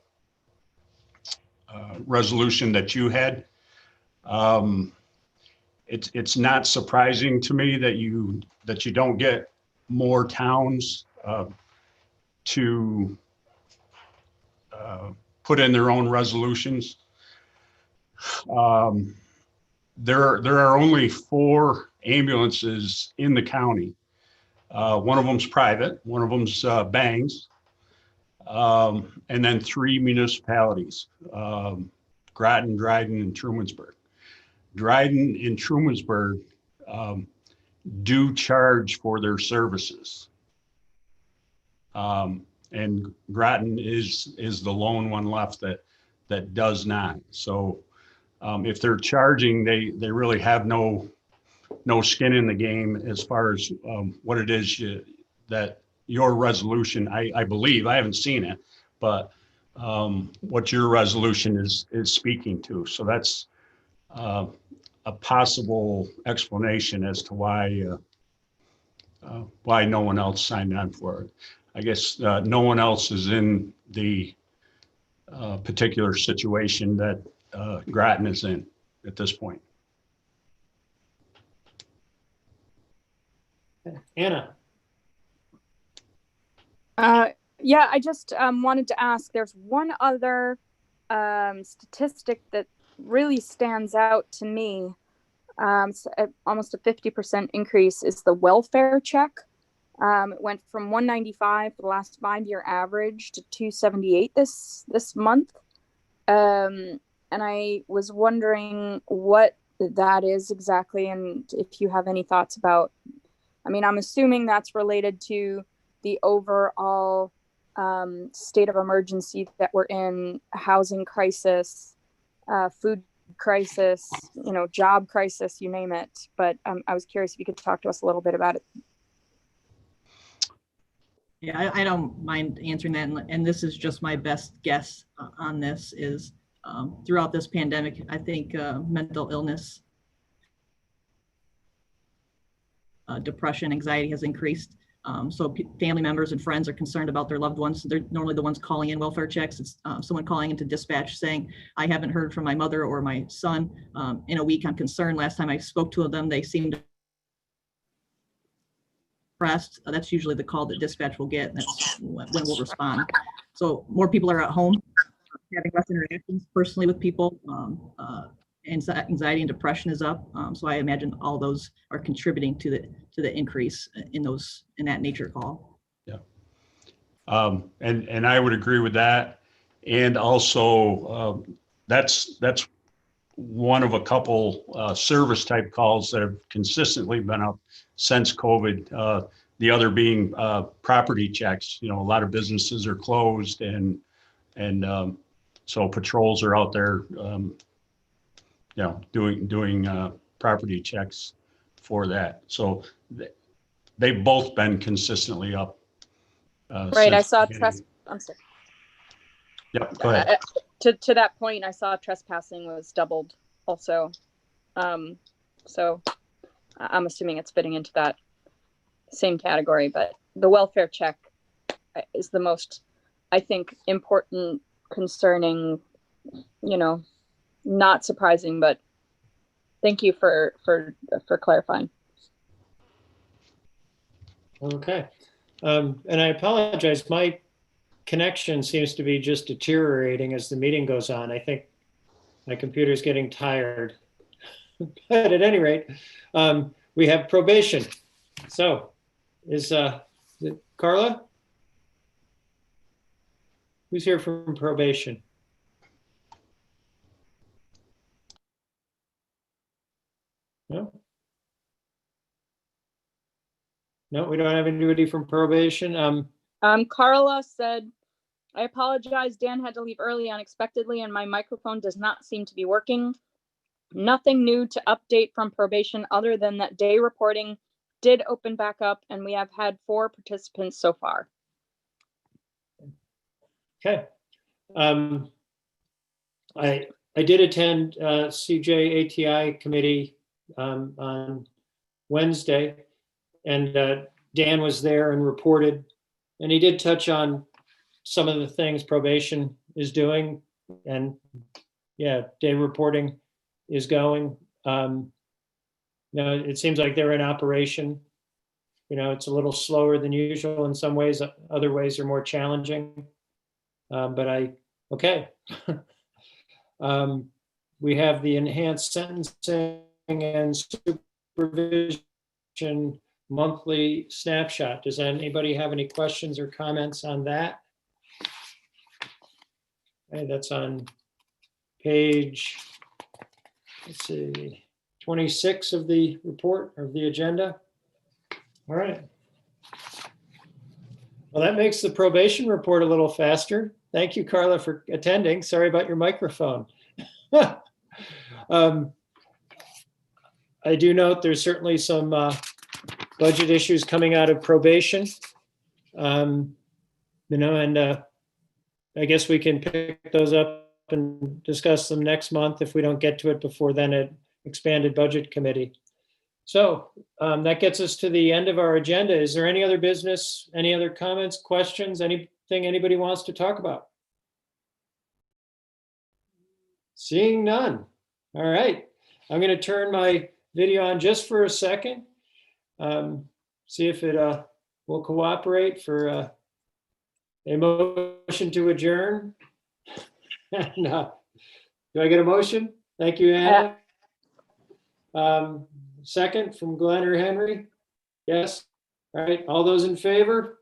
resolution that you had. It's not surprising to me that you don't get more towns to put in their own resolutions. There are only 4 ambulances in the county. One of them's private, one of them's Bangs, and then 3 municipalities, Groton, Dryden, and Trumansburg. Dryden and Trumansburg do charge for their services. And Groton is the lone one left that does not. So if they're charging, they really have no skin in the game as far as what it is that your resolution, I believe, I haven't seen it, but what your resolution is speaking to. So that's a possible explanation as to why no one else signed on for it. I guess no one else is in the particular situation that Groton is in at this point.
Anna.
Yeah, I just wanted to ask, there's one other statistic that really stands out to me. Almost a 50% increase is the welfare check. It went from 195 for the last 5-year average to 278 this month. And I was wondering what that is exactly, and if you have any thoughts about, I mean, I'm assuming that's related to the overall state of emergency that we're in, housing crisis, food crisis, job crisis, you name it. But I was curious if you could talk to us a little bit about it.
Yeah, I don't mind answering that. And this is just my best guess on this is throughout this pandemic, I think mental illness, depression, anxiety has increased. So family members and friends are concerned about their loved ones. They're normally the ones calling in welfare checks. It's someone calling into dispatch saying, I haven't heard from my mother or my son in a week. I'm concerned. Last time I spoke to them, they seemed depressed. That's usually the call that dispatch will get. That's when we'll respond. So more people are at home, having less interactions personally with people. Anxiety and depression is up. So I imagine all those are contributing to the increase in that nature call.
Yeah. And I would agree with that. And also that's one of a couple service type calls that have consistently been up since COVID. The other being property checks. A lot of businesses are closed, and so patrols are out there, doing property checks for that. So they've both been consistently up.
Right. I saw I'm sorry.
Yep. Go ahead.
To that point, I saw trespassing was doubled also. So I'm assuming it's fitting into that same category, but the welfare check is the most, I think, important, concerning, not surprising, but thank you for clarifying.
Okay. And I apologize. My connection seems to be just deteriorating as the meeting goes on. I think my computer's getting tired. But at any rate, we have probation. So is it Carla? Who's here from probation? No? No, we don't have anybody from probation.
Carla said, I apologize. Dan had to leave early unexpectedly and my microphone does not seem to be working. Nothing new to update from probation other than that day reporting did open back up and we have had 4 participants so far.
Okay. I did attend CJ-ATI committee on Wednesday, and Dan was there and reported, and he did touch on some of the things probation is doing, and yeah, day reporting is going. It seems like they're in operation. It's a little slower than usual in some ways. Other ways are more challenging. Okay. We have the enhanced sentencing and supervision monthly snapshot. Does anybody have any questions or comments on that? Okay, that's on page, let's see, 26 of the report of the agenda. All right. Well, that makes the probation report a little faster. Thank you, Carla, for attending. Sorry about your microphone. I do note there's certainly some budget issues coming out of probation. And I guess we can pick those up and discuss them next month if we don't get to it before then at expanded budget committee. So that gets us to the end of our agenda. Is there any other business, any other comments, questions, anything anybody wants to talk about? Seeing none. All right. I'm going to turn my video on just for a second. See if it will cooperate for a motion to adjourn. And, do I get a motion? Thank you, Anna. Second from Glenn or Henry? Yes. All right. All those in favor?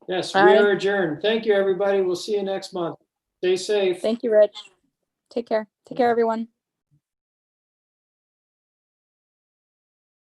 Yes, we are adjourned. Thank you, everybody. We'll see you next month. Stay safe.
Thank you, Rich. Take care. Take care, everyone.